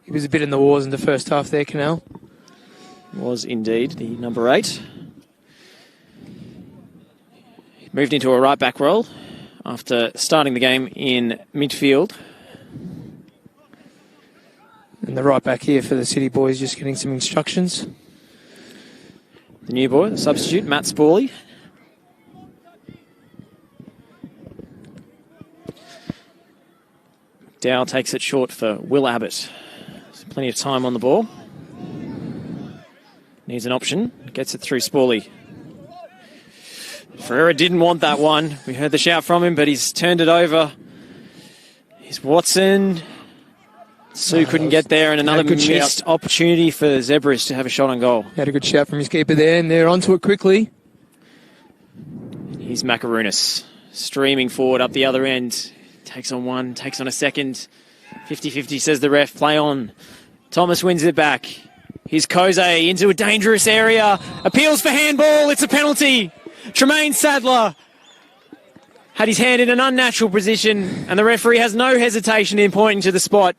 He was a bit in the wars in the first half there, Cannell. Was indeed the number 8. He moved into a right-back role after starting the game in midfield. And the right back here for the City boys just getting some instructions. The new boy, the substitute, Matt Spawley. McDowell takes it short for Will Abbott. There's plenty of time on the ball. Needs an option. Gets it through Spawley. Ferreira didn't want that one. We heard the shout from him, but he's turned it over. Here's Watson. Sue couldn't get there, and another missed opportunity for the Zebras to have a shot on goal. He had a good shout from his keeper there, and they're onto it quickly. Here's Macarunas. Streaming forward up the other end. Takes on one, takes on a second. 50-50 says the ref. Play on. Thomas wins it back. Here's Koze into a dangerous area. Appeals for handball. It's a penalty. Tremaine Sadler had his hand in an unnatural position, and the referee has no hesitation in pointing to the spot.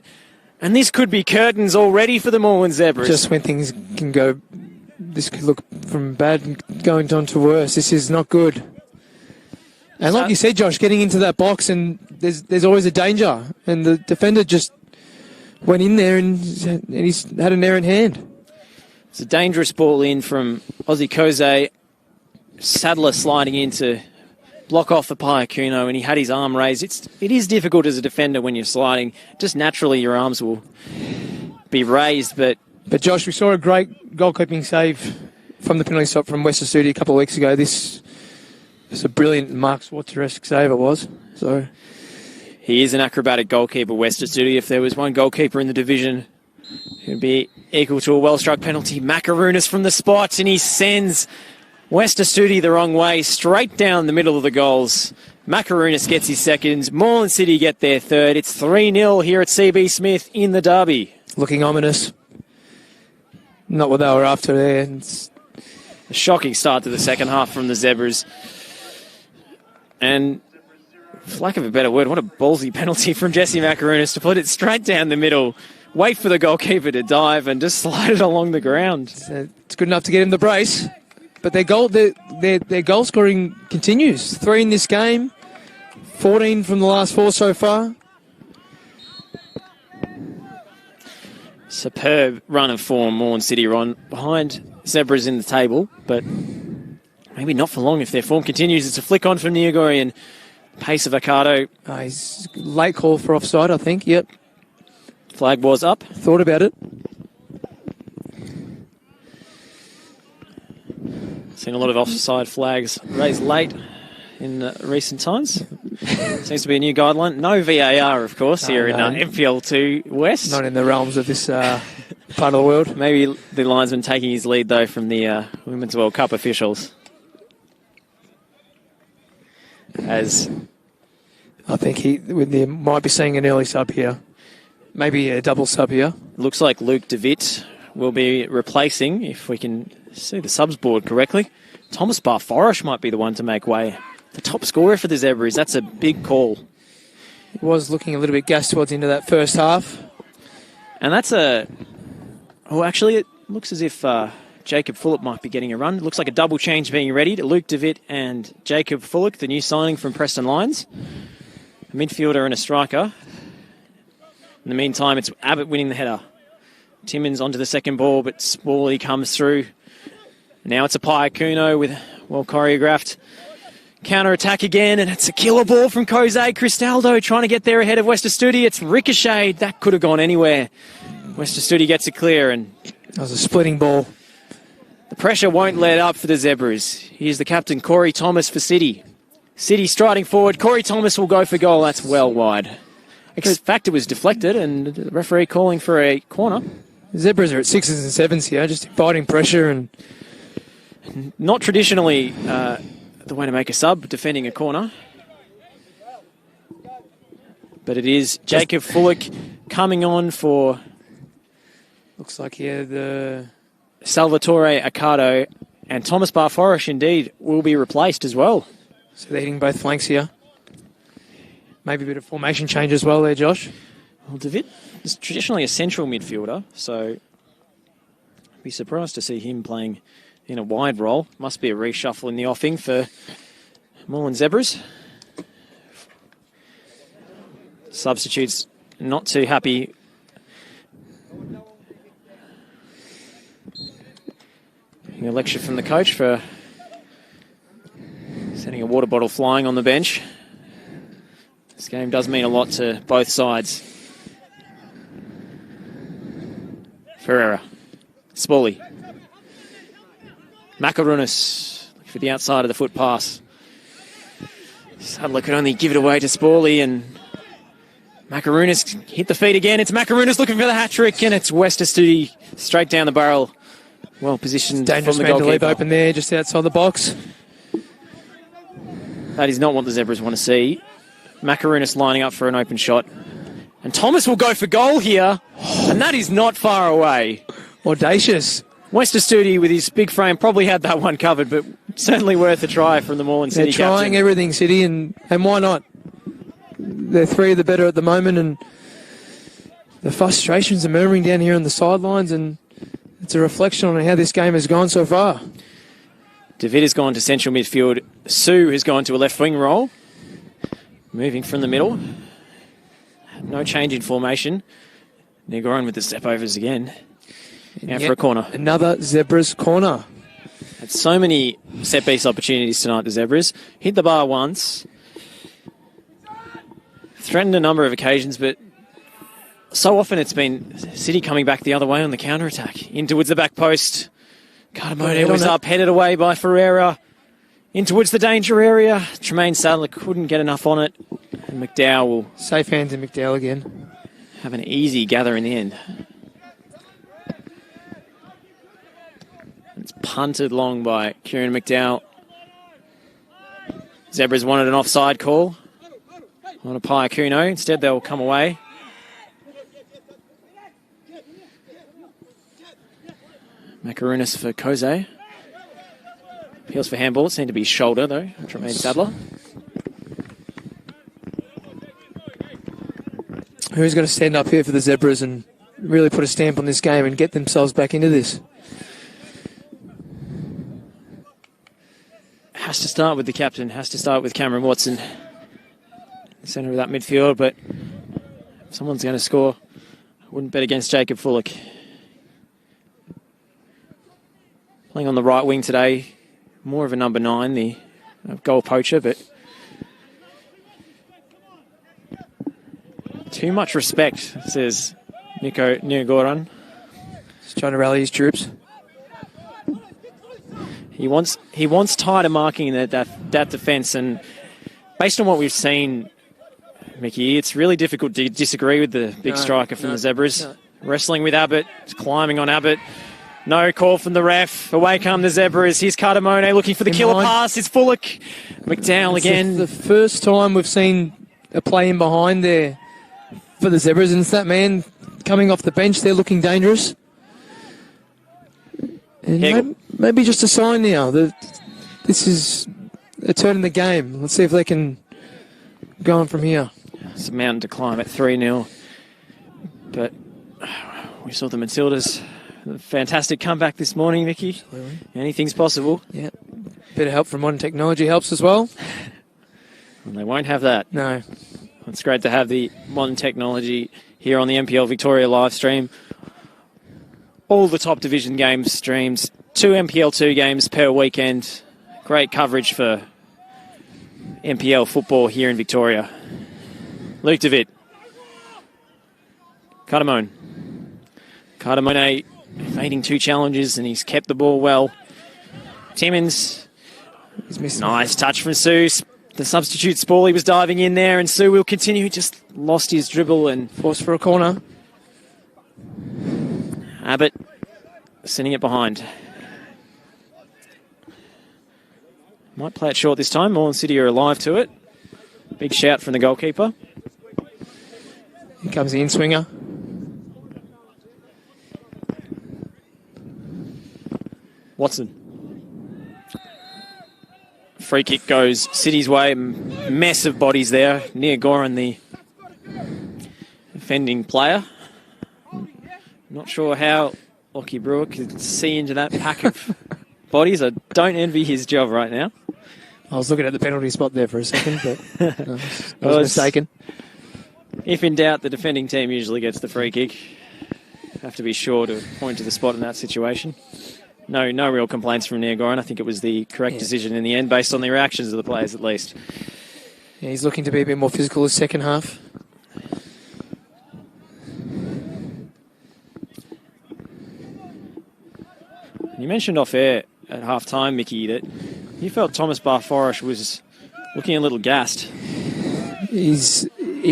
And this could be curtains already for the Moreland Zebras. Just when things can go, this could look from bad and going on to worse. This is not good. And like you said, Josh, getting into that box, and there's always a danger. And the defender just went in there and he's had an errant hand. It's a dangerous ball in from Ozzy Koze. Sadler sliding in to block off the Piacuno, and he had his arm raised. It is difficult as a defender when you're sliding. Just naturally your arms will be raised. But Josh, we saw a great goalkeeping save from the penalty stop from Western Studio a couple of weeks ago. This was a brilliant Mark Schwarzer-esque save, it was. So he is an acrobatic goalkeeper, Western Studio. If there was one goalkeeper in the division, it would be equal to a well-struck penalty. Macarunas from the spot, and he sends Western Studio the wrong way, straight down the middle of the goals. Macarunas gets his second. Moreland City get their third. It's 3-0 here at CB Smith in the derby. Looking ominous. Not what they were after there. It's a shocking start to the second half from the Zebras. And, for lack of a better word, what a ballsy penalty from Jesse Macarunas to put it straight down the middle, wait for the goalkeeper to dive, and just slide it along the ground. It's good enough to get him the brace. But their goal scoring continues. 3 in this game, 14 from the last 4 so far. Superb run of form, Moreland City on behind Zebras in the table, but maybe not for long if their form continues. It's a flick on from Niagori, and pace of Accardo. He's late call for offside, I think. Yep. Flag was up. Thought about it. Seen a lot of offside flags raised late in recent times. Seems to be a new guideline. No VAR, of course, here in MPL2 West. Not in the realms of this part of the world. Maybe the linesman taking his lead, though, from the Women's World Cup officials. As I think they might be seeing an early sub here. Maybe a double sub here. Looks like Luke DeWitt will be replacing, if we can see the subs board correctly. Thomas Barforish might be the one to make way. The top scorer for the Zebras. That's a big call. He was looking a little bit gassed towards the end of that first half. And that's a... Oh, actually, it looks as if Jacob Fulop might be getting a run. It looks like a double change being readied. Luke DeWitt and Jacob Fulop, the new signing from Preston Lions. A midfielder and a striker. In the meantime, it's Abbott winning the header. Timmins onto the second ball, but Spawley comes through. Now it's a Piacuno with well choreographed counter-attack again, and it's a killer ball from Jose Cristaldo trying to get there ahead of West Studi. It's ricocheted. That could have gone anywhere. West Studi gets it clear, and That was a splitting ball. the pressure won't let up for the Zebras. Here's the captain, Corey Thomas for City. City striding forward. Corey Thomas will go for goal. That's well wide. In fact, it was deflected, and the referee calling for a corner. Zebras are at 6s and 7s here, just inviting pressure and Not traditionally the way to make a sub, defending a corner. But it is Jacob Fullick coming on for looks like here the Salvatore Accardo, and Thomas Barforish indeed will be replaced as well. so they're hitting both flanks here. Maybe a bit of formation change as well there, Josh. Well, David is traditionally a central midfielder, so I'd be surprised to see him playing in a wide role. Must be a reshuffle in the offing for Moreland Zebras. Substitutes not too happy. A lecture from the coach for sending a water bottle flying on the bench. This game does mean a lot to both sides. Ferreira. Spaulding. Macarunas for the outside of the foot pass. Sadler could only give it away to Spaulding, and Macarunas hit the feet again. It's Macarunas looking for the hat-trick, and it's West Studi straight down the barrel. Well positioned Dangerous from the man to leave goalkeeper. open there, just outside the box. That is not what the Zebras want to see. Macarunas lining up for an open shot. And Thomas will go for goal here, and that is not far away. Audacious. West Studi with his big frame probably had that one covered, but certainly worth a try from the Moreland City They're trying captain. everything, City, and why not? They're 3 of the better at the moment, and the frustrations are murmuring down here on the sidelines, and it's a reflection on how this game has gone so far. David has gone to central midfield. Sue has gone to a left wing role. Moving from the middle. No change in formation. Negron with the step-overs again. Now for a corner. Another Zebras corner. Had so many set-piece opportunities tonight, the Zebras. Hit the bar once. Threatened a number of occasions, but so often it's been City coming back the other way on the counter-attack. In towards the back post. Cartamone was up, headed away by Ferreira. In towards the danger area. Tremaine Sadler couldn't get enough on it. And McDowell will Safe hands in McDowell again. have an easy gather in the end. It's punted long by Kieran McDowell. Zebras wanted an offside call on a Piacuno. Instead, they'll come away. Macarunas for Jose. Appeals for handball. It seemed to be shoulder, though. Tremaine Sadler. Who's going to stand up here for the Zebras and really put a stamp on this game and get themselves back into this? Has to start with the captain. Has to start with Cameron Watson. Centre of that midfield, but if someone's going to score, I wouldn't bet against Jacob Fullick. Playing on the right wing today, more of a number 9, the goal poacher, but too much respect, says Nico Nirgoran. Just trying to rally his troops. He wants tighter marking in that defence, and based on what we've seen, Mickey, it's really difficult to disagree with the big striker from the Zebras. No. Wrestling with Abbott, climbing on Abbott. No call from the ref. Away come the Zebras. Here's Cartamone looking for the killer pass. It's Fullick. McDowell again. The first time we've seen a play in behind there for the Zebras, and it's that man coming off the bench there looking dangerous. And maybe just a sign now that this is a turn in the game. Let's see if they can go on from here. It's a mountain to climb at 3-0. But we saw the Matildas. A fantastic comeback this morning, Mickey. Absolutely. Anything's possible. Yeah. Bit of help from modern technology helps as well. And they won't have that. No. It's great to have the modern technology here on the MPL Victoria live stream. All the top division games streamed 2 MPL2 games per weekend. Great coverage for MPL football here in Victoria. Luke DeVitt. Cardamone. Cardamone evading 2 challenges, and he's kept the ball well. Timmins. Nice touch from Sue. The substitute Spawley was diving in there, and Sue will continue. He just lost his dribble and forced for a corner. Abbott sending it behind. Might play it short this time. Moreland City are alive to it. Big shout from the goalkeeper. Here comes the in-swinger. Watson. Free kick goes City's way. Mess of bodies there. Near Goran, the defending player. Not sure how Lockie Brewer could see into that pack of bodies. I don't envy his job right now. I was looking at the penalty spot there for a second, but I was mistaken. If in doubt, the defending team usually gets the free kick. Have to be sure to point to the spot in that situation. No real complaints from Near Goran. I think it was the correct decision in the end, based on the reactions of the players at least. Yeah, he's looking to be a bit more physical the second half. You mentioned off air at half time, Mickey, that you felt Thomas Barforish was looking a little gassed. He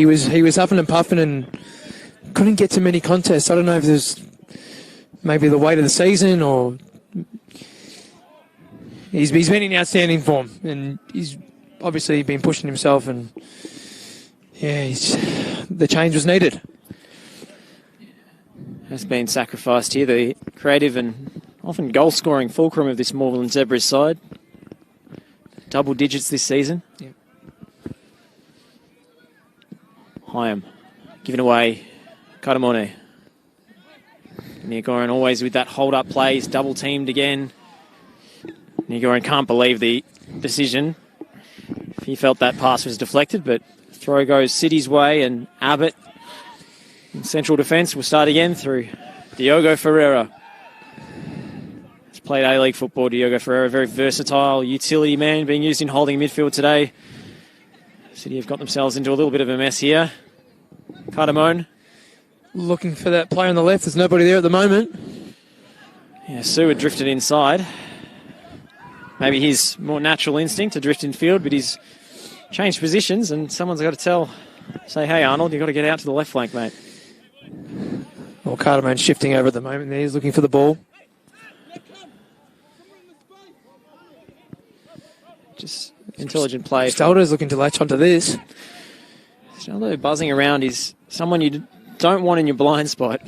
was huffing and puffing and couldn't get to many contests. I don't know if there's maybe the weight of the season, or he's been in outstanding form, and he's obviously been pushing himself, and the change was needed. Has been sacrificed here, the creative and often goal-scoring fulcrum of this Moreland Zebras side. Double digits this season. Yeah. Hyam giving away Katamone. Niagoran always with that hold-up play. He's double-teamed again. Niagoran can't believe the decision. He felt that pass was deflected, but throw goes City's way, and Abbott in central defence will start again through Diogo Ferreira. He's played A-League football, Diogo Ferreira, very versatile utility man, being used in holding midfield today. City have got themselves into a little bit of a mess here. Cardamone. Looking for that player on the left. There's nobody there at the moment. Yeah, Sue had drifted inside. Maybe his more natural instinct to drift in field, but he's changed positions, and someone's got to say, hey, Arnold, you've got to get out to the left flank, mate. Well, Carterman's shifting over at the moment there. He's looking for the ball. Just intelligent play. Staldo's looking to latch onto this. Staldo buzzing around is someone you don't want in your blind spot.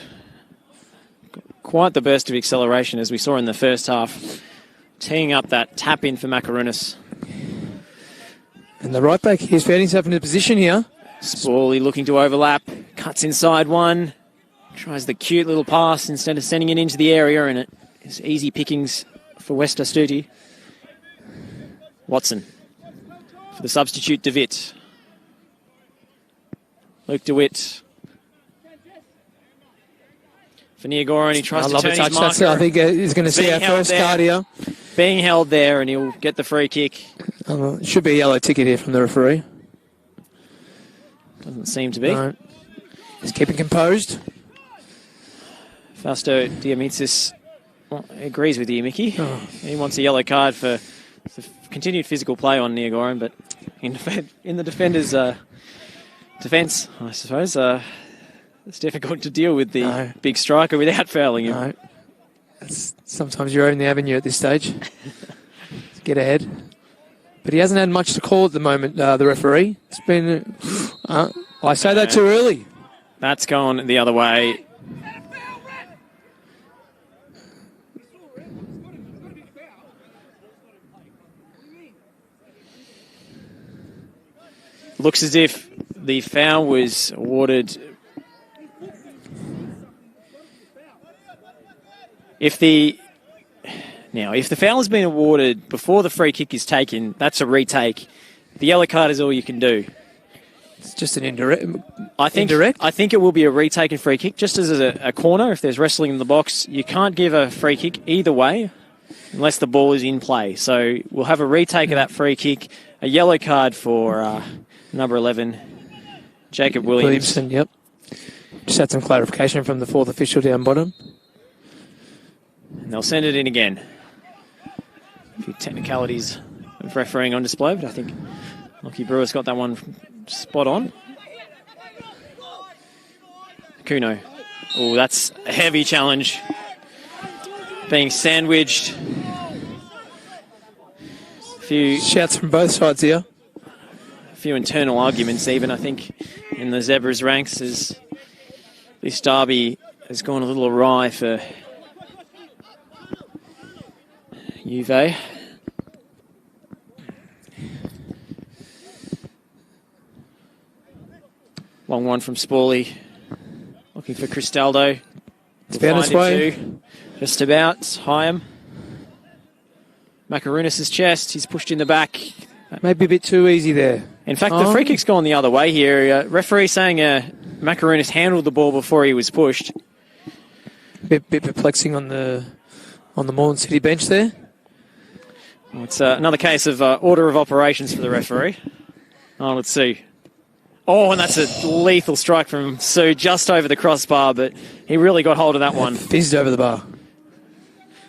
Quite the burst of acceleration as we saw in the first half, teeing up that tap in for Macaronis. And the right back, he's found himself in a position here. Spawley looking to overlap, cuts inside one, tries the cute little pass instead of sending it into the area, and it is easy pickings for West Astuti. Watson for the substitute DeWitt. Luke DeWitt. For Niagoran, he tries to turn his marker. I think he's going to see our first card here. Being held there, and he'll get the free kick. It should be a yellow ticket here from the referee. Doesn't seem to be. No. He's keeping composed. Fausto Diamitsis agrees with you, Mickey. Oh. He wants a yellow card for continued physical play on Niagoran, but in the defender's defence, I suppose, it's difficult to deal with the big striker without fouling him. No. Sometimes you're in the avenue at this stage. Get ahead. But he hasn't had much to call at the moment, the referee. It's been... I say that too early. That's gone the other way. Looks as if the foul was awarded... If the foul has been awarded before the free kick is taken, that's a retake. The yellow card is all you can do. It's just an indirect. I think it will be a retaken free kick, just as a corner. If there's wrestling in the box, you can't give a free kick either way. unless the ball is in play. So we'll have a retake of that free kick. A yellow card for number 11, Jacob Williamson, yep. Just had some clarification from the fourth official down bottom. And they'll send it in again. A few technicalities of refereeing on display, but I think Lockie Brewer's got that one spot on. Kuno. Oh, that's a heavy challenge. Being sandwiched. A few shouts from both sides here. A few internal arguments even, I think, in the Zebras ranks as this derby has gone a little awry for Juve. Long one from Spawley. Looking for Cristaldo. It's found its way. Just about. Hyam. Makarunas' chest. He's pushed in the back. Maybe a bit too easy there. In fact, the free kick's gone the other way here. Referee saying Makarunas handled the ball before he was pushed. Bit perplexing on the Moreland City bench there. Well, it's another case of order of operations for the referee. Oh, let's see. Oh, and that's a lethal strike from Sue just over the crossbar, but he really got hold of that one. Fizzed over the bar.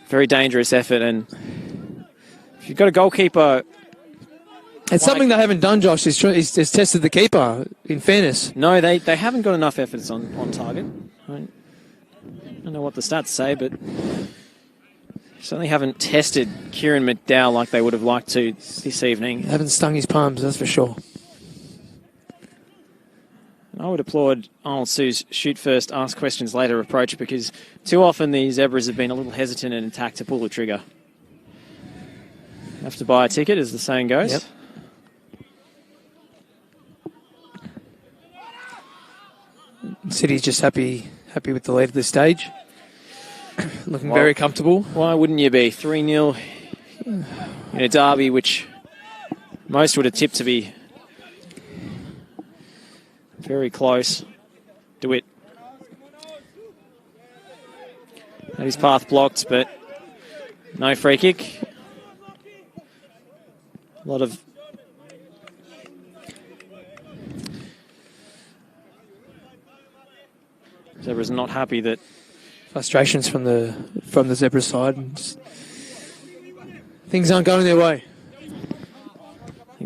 Very dangerous effort, and if you've got a goalkeeper... It's something they haven't done, Josh, is tested the keeper, in fairness. No, they haven't got enough efforts on target. I don't know what the stats say, but certainly haven't tested Kieran McDowell like they would have liked to this evening. They haven't stung his palms, that's for sure. I would applaud Arnold Sue's shoot first, ask questions later approach, because too often the Zebras have been a little hesitant in attack to pull the trigger. Have to buy a ticket, as the saying goes. Yep. City's just happy with the lead at this stage. Looking very comfortable. Why wouldn't you be? 3-0 in a derby, which most would have tipped to be very close. DeWitt. Had his path blocked, but no free kick. A lot of Zebras not happy that frustrations from the Zebra side. Things aren't going their way.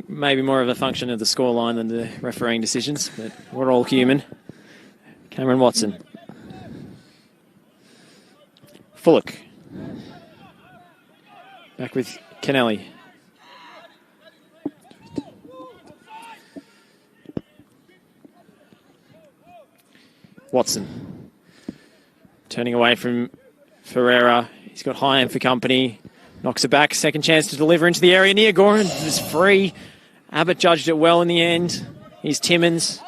Maybe more of a function of the scoreline than the refereeing decisions, but we're all human. Cameron Watson. Fullock. Back with Kennelly. Watson. Turning away from Ferreira. He's got Hyam for company. Knocks it back. Second chance to deliver into the area. Near Goran is free. Abbott judged it well in the end. Here's Timmins.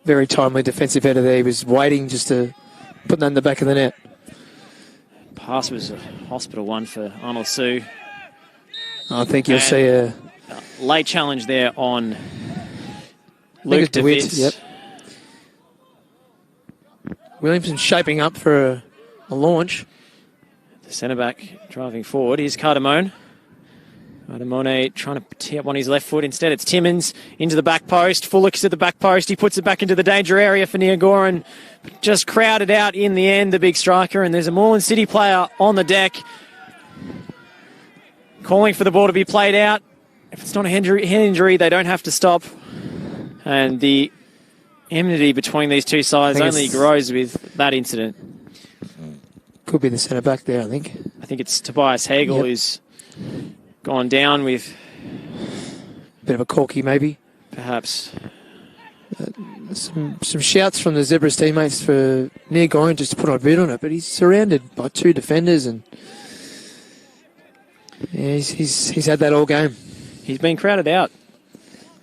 Very timely defensive header there. He was waiting just to put that in the back of the net. Pass was a hospital one for Arnold Sue. I think you'll see a late challenge there on Luke DeWitt. Yep. Williamson shaping up for a launch. The centre-back driving forward. Here's Cardamone. Cardamone trying to tee up on his left foot. Instead, it's Timmins into the back post. Fullock's at the back post. He puts it back into the danger area for Niagoran. Just crowded out in the end, the big striker. And there's a Moreland City player on the deck calling for the ball to be played out. If it's not a head injury, they don't have to stop. And the enmity between these two sides only grows with that incident. Could be the centre-back there, I think. I think it's Tobias Hagel who's gone down with... Bit of a corky, maybe. Perhaps. Some shouts from the Zebras teammates for Near Goran just to put a boot on it, but he's surrounded by two defenders and he's had that all game. He's been crowded out.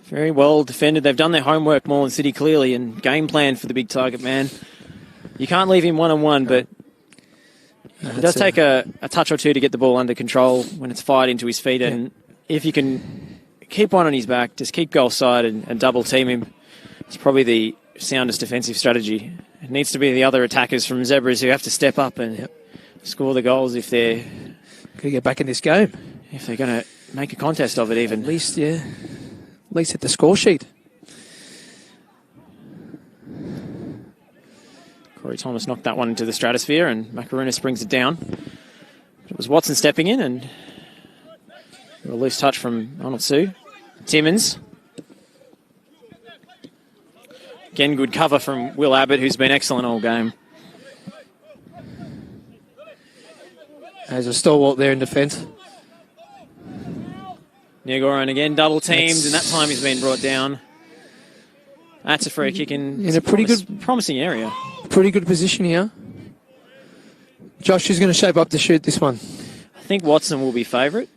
Very well defended. They've done their homework, Moreland City, clearly, and game plan for the big target man. You can't leave him one-on-one, but it does take a touch or two to get the ball under control when it's fired into his feet. And if you can keep one on his back, just keep goal side and double team him, it's probably the soundest defensive strategy. It needs to be the other attackers from Zebras who have to step up and score the goals if they're Got to get back in this game. going to make a contest of it even. At least hit the score sheet. Corey Thomas knocked that one into the stratosphere and Macaronis brings it down. It was Watson stepping in and a loose touch from Arnold Sue. Timmins. Again, good cover from Will Abbott, who's been excellent all game. There's a stalwart there in defence. Niagoran again double teamed, and that time he's been brought down. That's a free kick in a pretty good, promising area. Pretty good position here. Josh is going to shape up to shoot this one. I think Watson will be favourite.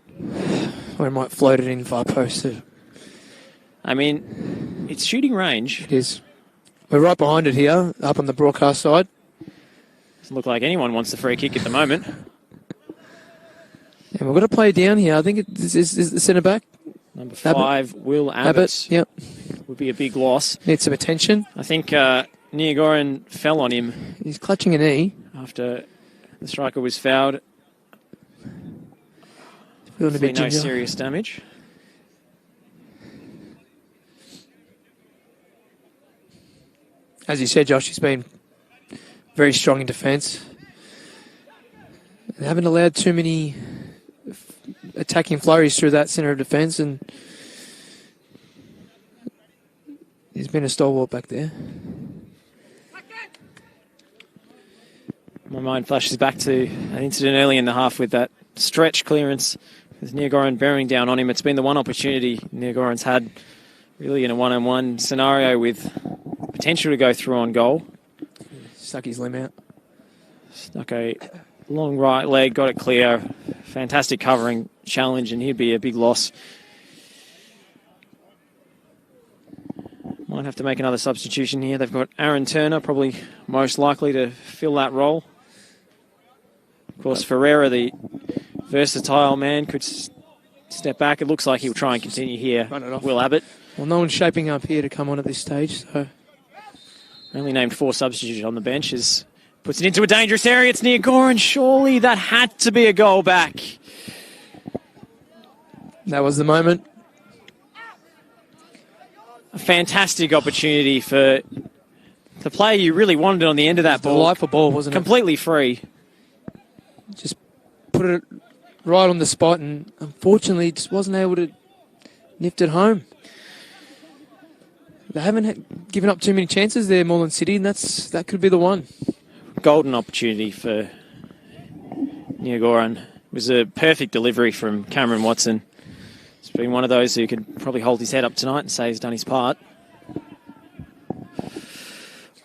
Or he might float it in far post too. I mean, it's shooting range. It is. We're right behind it here, up on the broadcast side. Doesn't look like anyone wants the free kick at the moment. And we're going to play down here. I think is the centre back. Number 5, Will Abbott. Yep. Would be a big loss. Needs some attention. I think Niagoran fell on him. He's clutching a knee. After the striker was fouled. Feeling a bit no ginger. serious damage. As you said, Josh, he's been very strong in defence. They haven't allowed too many attacking flurries through that centre of defence, and he's been a stalwart back there. My mind flashes back to an incident early in the half with that stretch clearance with Niagoran bearing down on him. It's been the one opportunity Niagoran's had really in a one-on-one scenario with potential to go through on goal. Stuck his limb out. Stuck a long right leg, got it clear. Fantastic covering challenge, and he'd be a big loss. Might have to make another substitution here. They've got Aaron Turner, probably most likely to fill that role. Of course, Ferreira, the versatile man, could step back. It looks like he'll try and continue here. Run it off. Will Abbott. Well, no one's shaping up here to come on at this stage, so... Only named 4 substitutes on the bench. Puts it into a dangerous area. It's Niagoran. Surely that had to be a goal back. That was the moment. A fantastic opportunity for the player you really wanted on the end of that ball. Delightful ball, wasn't it? Completely free. Just put it right on the spot, and unfortunately just wasn't able to nift it home. They haven't given up too many chances there, Moreland City, and that could be the one. Golden opportunity for Niagoran. It was a perfect delivery from Cameron Watson. He's been one of those who could probably hold his head up tonight and say he's done his part.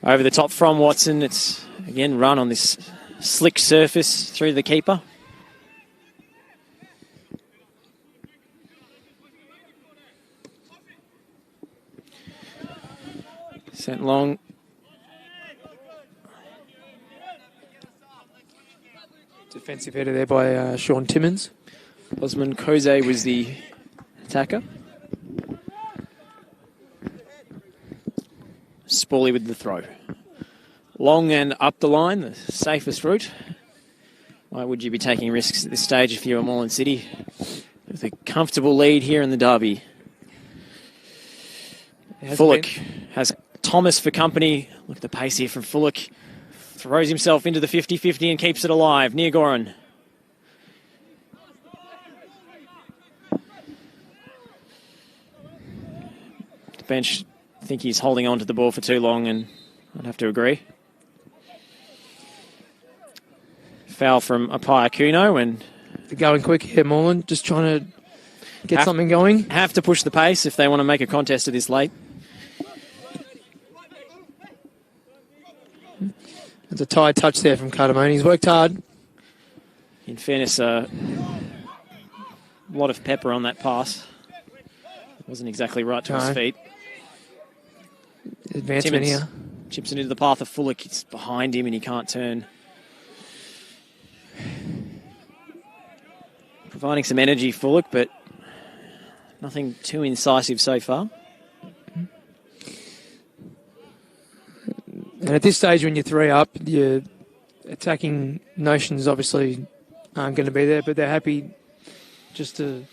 Over the top from Watson. It's, again, run on this slick surface through the keeper. Sent long. Defensive header there by Sean Timmins. Osman Koze was the attacker. Spawley with the throw. Long and up the line, the safest route. Why would you be taking risks at this stage if you're Moreland City? With a comfortable lead here in the derby. Fullock has Thomas for company. Look at the pace here from Fullock. Throws himself into the 50-50 and keeps it alive. Niagoran. The bench think he's holding on to the ball for too long, and I'd have to agree. Foul from Apaya Kuno, and they're going quick here, Moreland. Just trying to get something going. Have to push the pace if they want to make a contest of this late. There's a tight touch there from Cardamone. He's worked hard. In fairness, a lot of pepper on that pass. Wasn't exactly right to his feet. Advancement here. Chips it into the path of Fullock. It's behind him and he can't turn. Providing some energy, Fullock, but nothing too incisive so far. And at this stage, when you're 3 up, you're attacking notions obviously aren't going to be there, but they're happy just to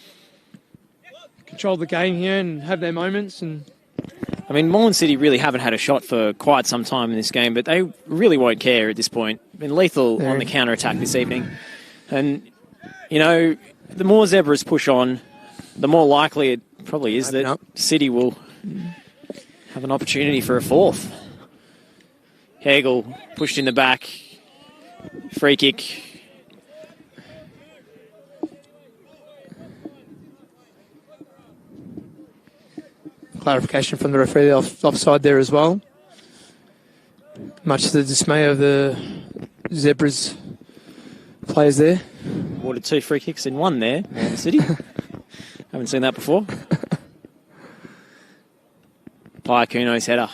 control the game here and have their moments. And I mean, Moreland City really haven't had a shot for quite some time in this game, but they really won't care at this point. Been lethal on the counter-attack this evening. And, you know, the more Zebras push on, the more likely it probably is that City will have an opportunity for a fourth. Hegel pushed in the back. Free kick. Clarification from the referee offside there as well. Much to the dismay of the Zebras players there. Awarded 2 free kicks in 1 there, Moreland City. Haven't seen that before. Iacuno's header.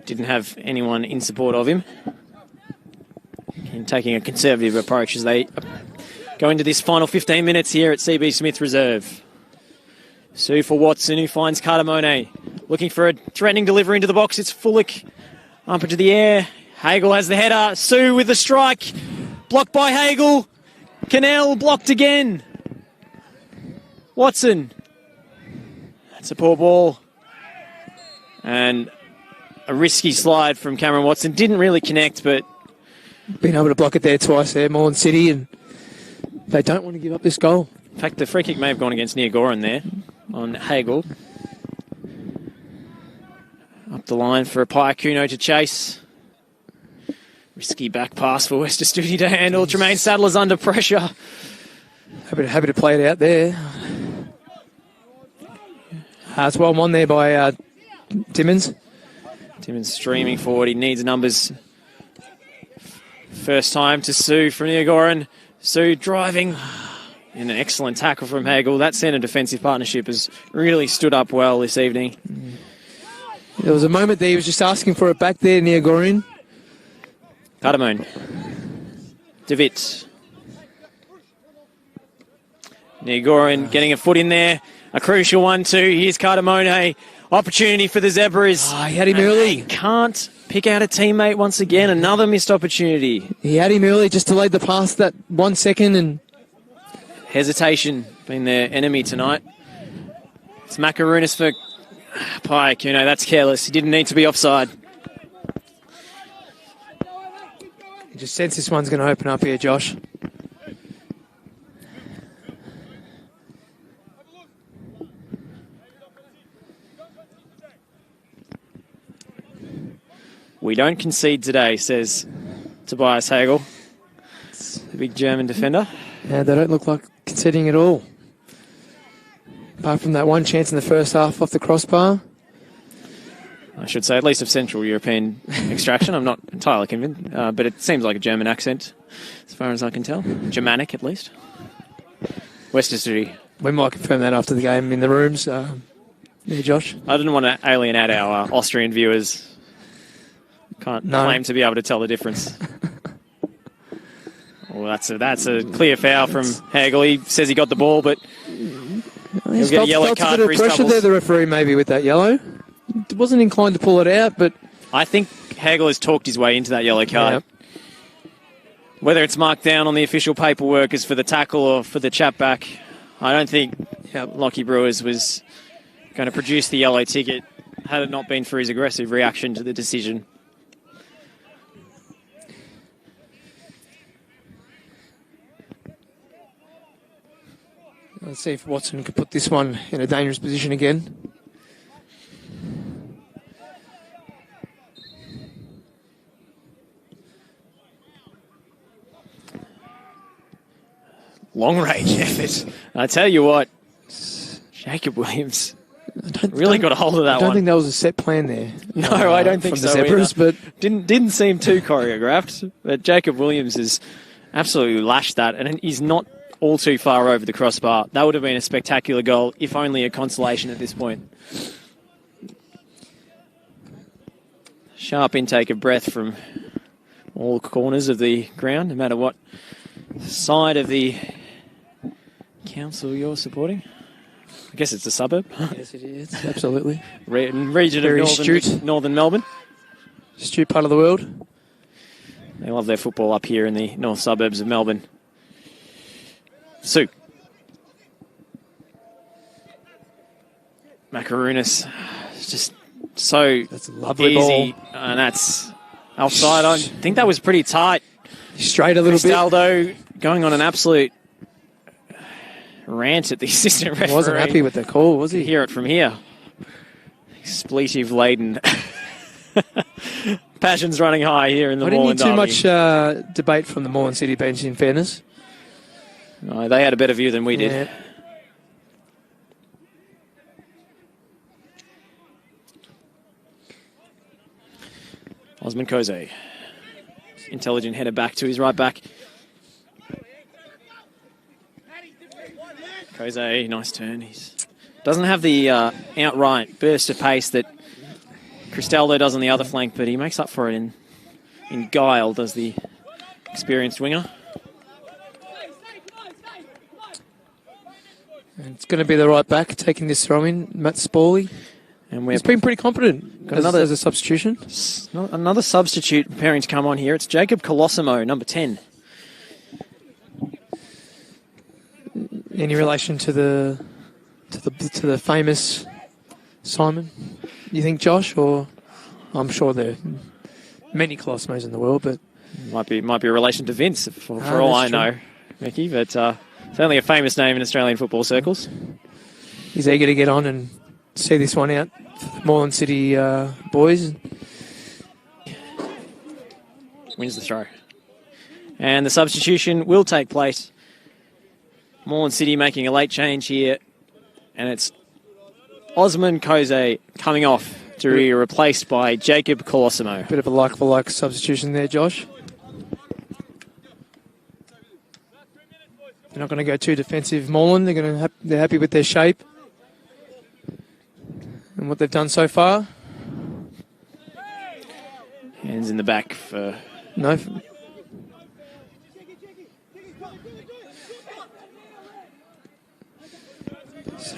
Didn't have anyone in support of him. And taking a conservative approach as they go into this final 15 minutes here at CB Smith Reserve. Sue for Watson, who finds Cardamone. Looking for a threatening delivery into the box. It's Fullick up into the air. Hagel has the header. Sue with the strike. Blocked by Hagel. Cannell blocked again. Watson. That's a poor ball. And a risky slide from Cameron Watson. Didn't really connect, but been able to block it there twice there, Moreland City, and they don't want to give up this goal. In fact, the free kick may have gone against Niagoran there on Hagel. Up the line for a Iacuno to chase. Risky back pass for West Studi to handle. Tremaine Sadler's under pressure. Happy to play it out there. It's well won there by Timmins. Timmins streaming forward. He needs numbers. First time to Sue from Niagoran. Sue driving. And an excellent tackle from Hagel. That centre defensive partnership has really stood up well this evening. There was a moment there he was just asking for it back there, Niagoran. Cardamone. DeWitt. Niagoran getting a foot in there. A crucial one too. Here's Cardamone. Opportunity for the Zebras. He had him early. Can't pick out a teammate once again. Another missed opportunity. He had him early, just delayed the pass that 1 second. And hesitation been their enemy tonight. It's Macaronis for Iacuno. That's careless. He didn't need to be offside. You just sense this one's going to open up here, Josh. We don't concede today, says Tobias Hagel, the big German defender. Yeah, they don't look like conceding at all. Apart from that one chance in the first half off the crossbar. I should say, at least of Central European extraction. I'm not entirely convinced, but it seems like a German accent, as far as I can tell. Germanic, at least. West Studi. We might confirm that after the game in the rooms. Yeah, Josh? I didn't want to alienate our Austrian viewers. Can't claim to be able to tell the difference. Well, that's a clear foul from Hagel. He says he got the ball, but he'll get a yellow card for his pressure troubles. there, the referee, maybe, with that yellow. Wasn't inclined to pull it out, but I think Hagel has talked his way into that yellow card. Yeah. Whether it's marked down on the official paperwork as for the tackle or for the chat back, I don't think Lockie Brewers was going to produce the yellow ticket had it not been for his aggressive reaction to the decision. Let's see if Watson could put this one in a dangerous position again. Long range effort. I tell you what, Jacob Williams really got a hold of that one. I don't think that was a set plan there. No, I don't think so. From the Zebras, but didn't seem too choreographed. But Jacob Williams has absolutely lashed that, and he's not all too far over the crossbar. That would have been a spectacular goal, if only a consolation at this point. Sharp intake of breath from all corners of the ground, no matter what side of the council you're supporting. I guess it's a suburb. Yes, it is. Absolutely. Region Very of northern Melbourne. Astute part of the world. They love their football up here in the north suburbs of Melbourne. Sue. Macaronis. It's just so That's a lovely easy. ball. And that's offside. I think that was pretty tight. Straight a little Cristaldo going on an absolute rant at the assistant referee. bit. Wasn't happy with the call, was You he? hear it from here. Expletive laden. Passion's running high here in the I didn't Moreland hear too derby. much debate from the Moreland City bench, in fairness. No, they had a better view than we did. Yeah. Osman Koze. Intelligent header back to his right back. Koze, nice turn. He doesn't have the outright burst of pace that Cristaldo does on the other flank, but he makes up for it in guile, does the experienced winger. And it's going to be the right back taking this throw in, Matt Spawley. And He's been pretty confident as a substitution. Another substitute preparing to come on here. It's Jacob Colosimo, number 10. Any relation to the famous Simon? You think, Josh? Or I'm sure there are many Colossimos in the world, but Might be a relation to Vince, for all I know, Mickey. But certainly a famous name in Australian football circles. he's eager to get on and see this one out for the Moreland City boys. Wins the throw. And the substitution will take place. Moreland City making a late change here. And it's Osman Koze coming off to be replaced by Jacob Colosimo. Bit of a like-for-like substitution there, Josh. They're not going to go too defensive, Moreland. They're happy with their shape and what they've done so far. Hands in the back for... No.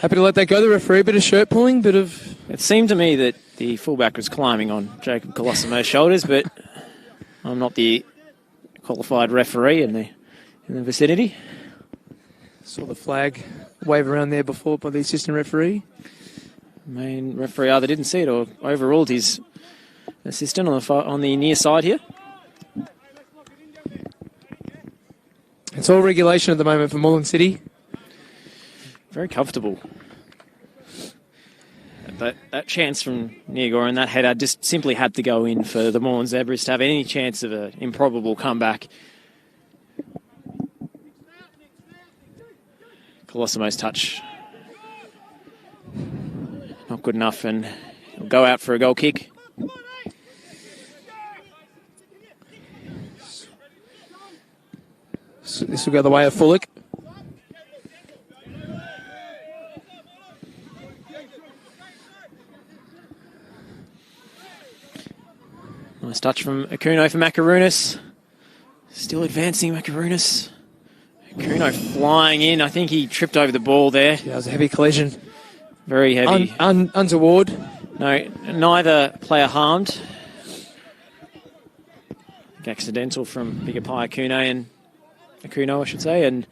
Happy to let that go, the referee. Bit of shirt pulling, bit of... It seemed to me that the fullback was climbing on Jacob Colosimo's shoulders, but I'm not the qualified referee in the vicinity. Saw the flag wave around there before by the assistant referee. Main referee either didn't see it or overruled his assistant on the near side here. It's all regulation at the moment for Moreland City. Very comfortable. That chance from Niagara and that header just simply had to go in for the Moreland Zebras to have any chance of an improbable comeback. Colosimo's touch. Not good enough, and he'll go out for a goal kick. So this will go the way of Fullick. Nice touch from Akuno for Macaronis. Still advancing Macaronis. Akuno flying in. I think he tripped over the ball there. Yeah, it was a heavy collision. Very heavy. Untoward. No, neither player harmed. Accidental from Bigapai Akuno, I should say, and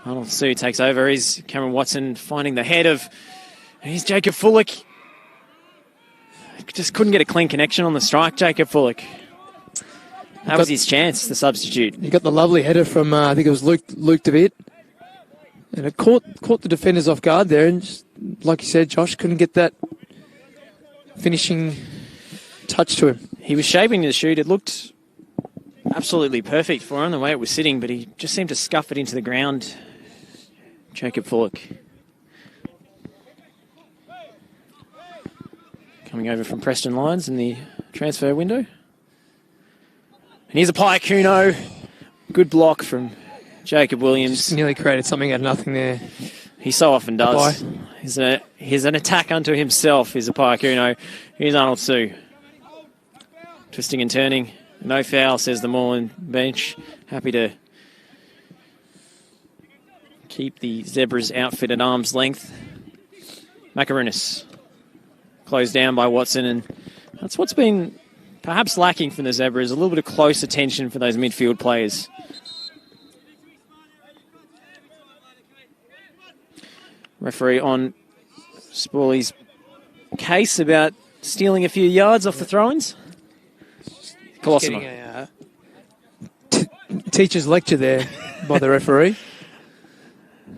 Arnold Sue takes over. Here's Cameron Watson finding the head of... Here's Jacob Fullick. Just couldn't get a clean connection on the strike, Jacob Fullick. That was his chance, the substitute. He got the lovely header from, I think it was Luke DeVitt. And it caught the defenders off guard there, and just, like you said, Josh couldn't get that finishing touch to him. He was shaping to shoot. It looked absolutely perfect for him, the way it was sitting, but he just seemed to scuff it into the ground. Jacob Fullick. Coming over from Preston Lions in the transfer window. And here's a Kuno. Good block from Jacob Williams. Just nearly created something out of nothing there. He so often does. He's an attack unto himself, is a Kuno. Here's Arnold Sue. Twisting and turning. No foul, says the Moreland bench. Happy to keep the Zebras outfit at arm's length. Macaronis. Closed down by Watson, and that's what's been perhaps lacking from the Zebras, a little bit of close attention for those midfield players. Referee on Spawley's case about stealing a few yards off the throw-ins. Colosimo. Getting a teacher's lecture there by the referee.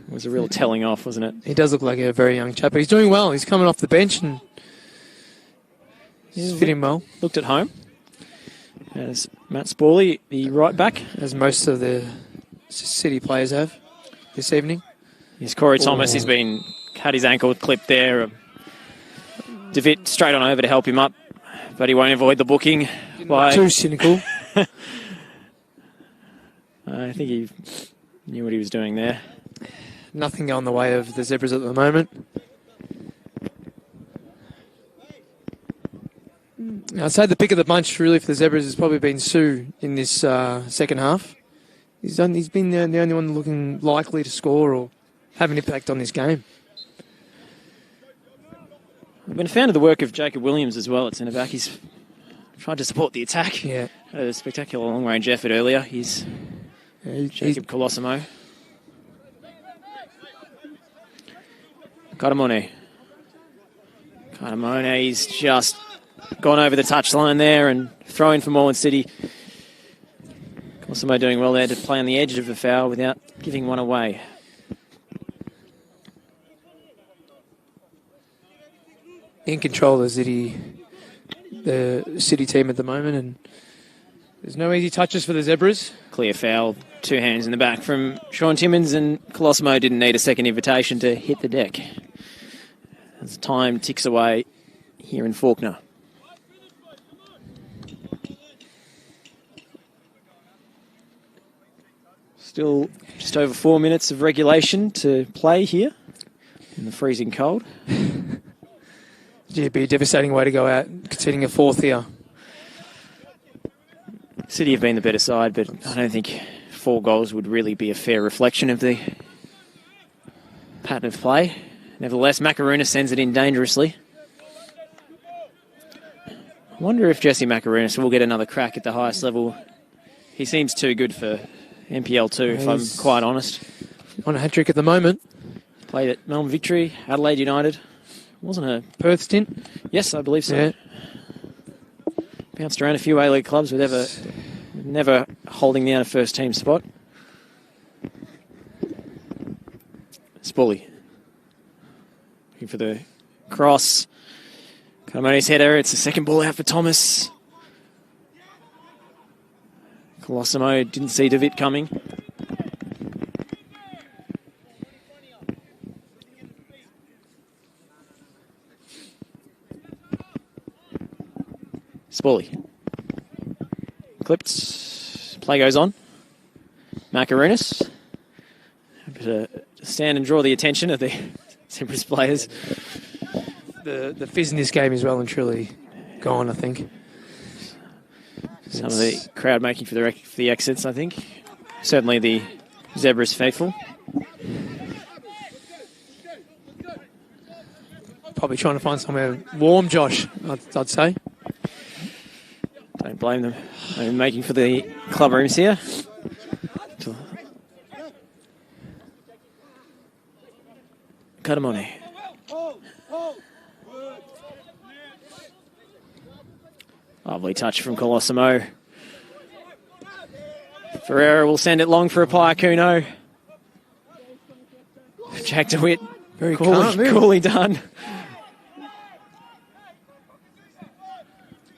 It was a real telling off, wasn't it? He does look like a very young chap, but he's doing well. He's coming off the bench and he's fitting well. Looked at home. As Matt Spawley, the right back. As most of the City players have this evening. Yes, Corey Thomas has had his ankle clipped there. DeVitt straight on over to help him up, but he won't avoid the booking. Too cynical. I think he knew what he was doing there. Nothing going the way of the Zebras at the moment. I'd say the pick of the bunch really for the Zebras has probably been Sue in this second half. He's been the only one looking likely to score or have an impact on this game. I've been a fan of the work of Jacob Williams as well at centre back. He's tried to support the attack. Yeah. A spectacular long range effort earlier. He's Jacob Colosimo. Karamone. He's just gone over the touchline there and throwing for Moreland City. Colosimo doing well there to play on the edge of the foul without giving one away. In control of the City team at the moment, and there's no easy touches for the Zebras. Clear foul, 2 hands in the back from Sean Timmins, and Colosimo didn't need a second invitation to hit the deck. As time ticks away here in Faulkner. Still just over 4 minutes of regulation to play here in the freezing cold. It'd be a devastating way to go out, conceding a fourth here. City have been the better side, but I don't think 4 goals would really be a fair reflection of the pattern of play. Nevertheless, Macaronis sends it in dangerously. I wonder if Jesse Macaronis will get another crack at the highest level. He seems too good for NPL 2, if I'm quite honest. On a hat-trick at the moment. Played at Melbourne Victory, Adelaide United. Wasn't a Perth stint? Yes, I believe so. Yeah. Bounced around a few A-League clubs with never holding down a first-team spot. Spawley. Looking for the cross. Caramone's header. It's the second ball out for Thomas. Colosimo didn't see DeVitt coming. Spawley. Clipped. Play goes on. Macaronis. To stand and draw the attention of the Zebras players. The fizz in this game is well and truly gone, I think. Some of the crowd making for the exits, I think. Certainly the Zebras faithful. Probably trying to find somewhere warm, Josh, I'd say. Don't blame them. They're making for the club rooms here. Karamone. Lovely touch from Colosimo. Ferreira will send it long for a Piacuno. Jack DeWitt. Very coolly done.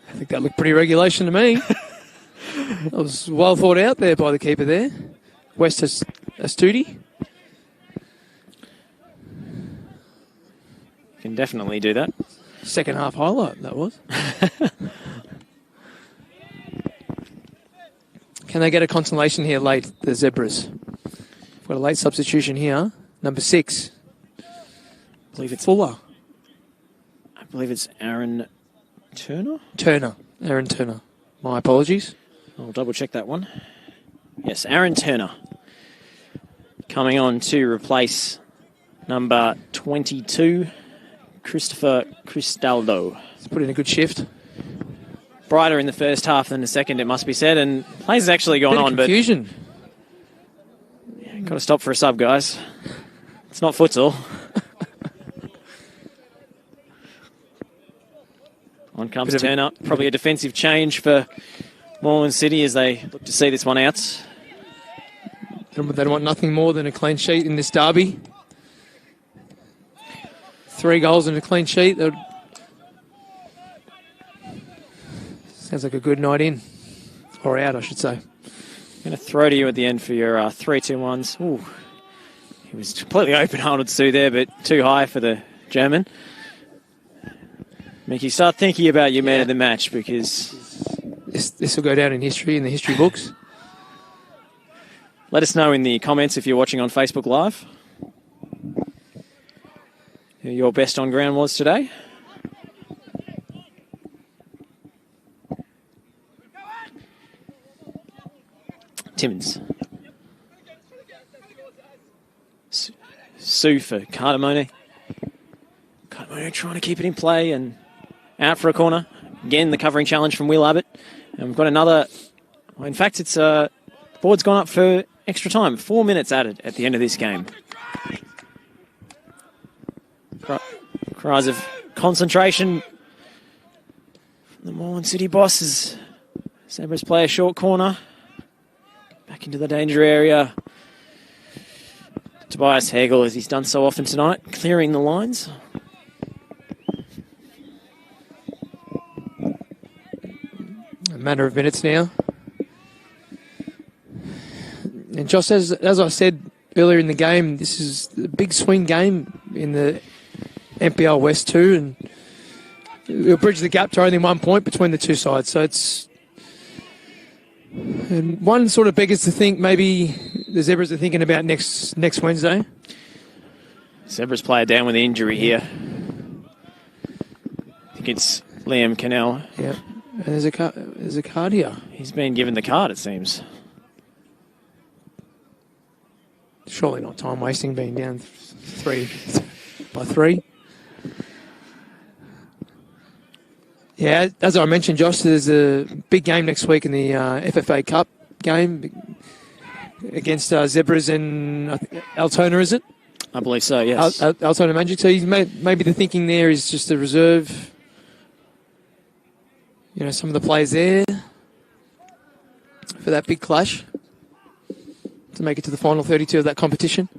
I think that looked pretty regulation to me. That was well thought out there by the keeper there. West Astudi. Can definitely do that. Second half highlight, that was. Can they get a consolation here late, the Zebras? We've got a late substitution here. Number 6. I believe it's Fuller. I believe it's Aaron Turner? Aaron Turner. My apologies. I'll double check that one. Yes, Aaron Turner. Coming on to replace number 22, Christopher Cristaldo. He's put in a good shift. brighter in the first half than the second, it must be said, and plays has actually gone on. Confusion. But got to stop for a sub, guys. It's not futsal. On comes turn up. Probably a defensive change for Moreland City as they look to see this one out. They want nothing more than a clean sheet in this derby. 3 goals and a clean sheet. Sounds like a good night in. Or out, I should say. I'm going to throw to you at the end for your 3-2-1s. Ooh. He was completely open-hearted, Sue, there, but too high for the German. Make you start thinking about your man of the match, because this will go down in history, in the history books. Let us know in the comments if you're watching on Facebook Live who your best on ground was today. Timmins. Sue for Cardamone. Cardamone trying to keep it in play and out for a corner. Again, the covering challenge from Will Abbott. And we've got another... Well, in fact, it's board's gone up for extra time. 4 minutes added at the end of this game. Cries of concentration from the Moreland City boss as Zebras play a short corner. Back into the danger area. Tobias Hegel, as he's done so often tonight, clearing the lines. A matter of minutes now. And Josh, as I said earlier in the game, this is a big swing game in the NPL West 2, and it'll bridge the gap to only 1 point between the two sides. So it's... And one sort of beggars to think maybe the Zebras are thinking about next Wednesday. Zebras player down with the injury here. I think it's Liam Cannell. Yeah, and there's a card here. He's been given the card, it seems. Surely not time wasting, being down 3-3. Yeah, as I mentioned, Josh, there's a big game next week in the FFA Cup game against Zebras and Altona, is it? I believe so, yes. Altona Magic. So maybe the thinking there is just to reserve, some of the players there for that big clash to make it to the final 32 of that competition.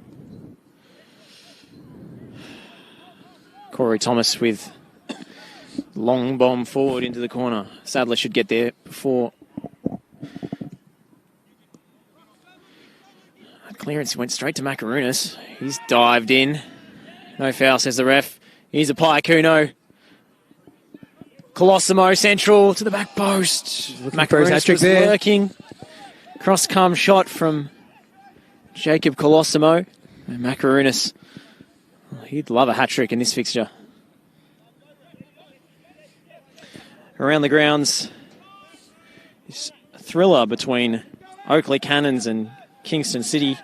Corey Thomas with long bomb forward into the corner. Sadler should get there before. Clearance went straight to Macaronis. He's dived in. No foul, says the ref. Here's a Piacuno. Colosimo central to the back post. Macaronis was lurking. Cross-come shot from Jacob Colosimo. And Macaronis, he'd love a hat-trick in this fixture. Around the grounds, this thriller between Oakley Cannons and Kingston City.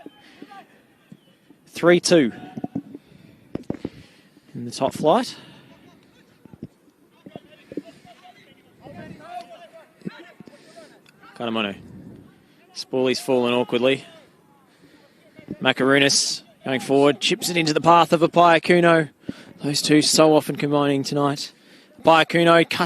3-2 in the top flight. Kanamono. Spawley's fallen awkwardly. Macaronis going forward, chips it into the path of a Piacuno. Those two so often combining tonight. Piacuno cuts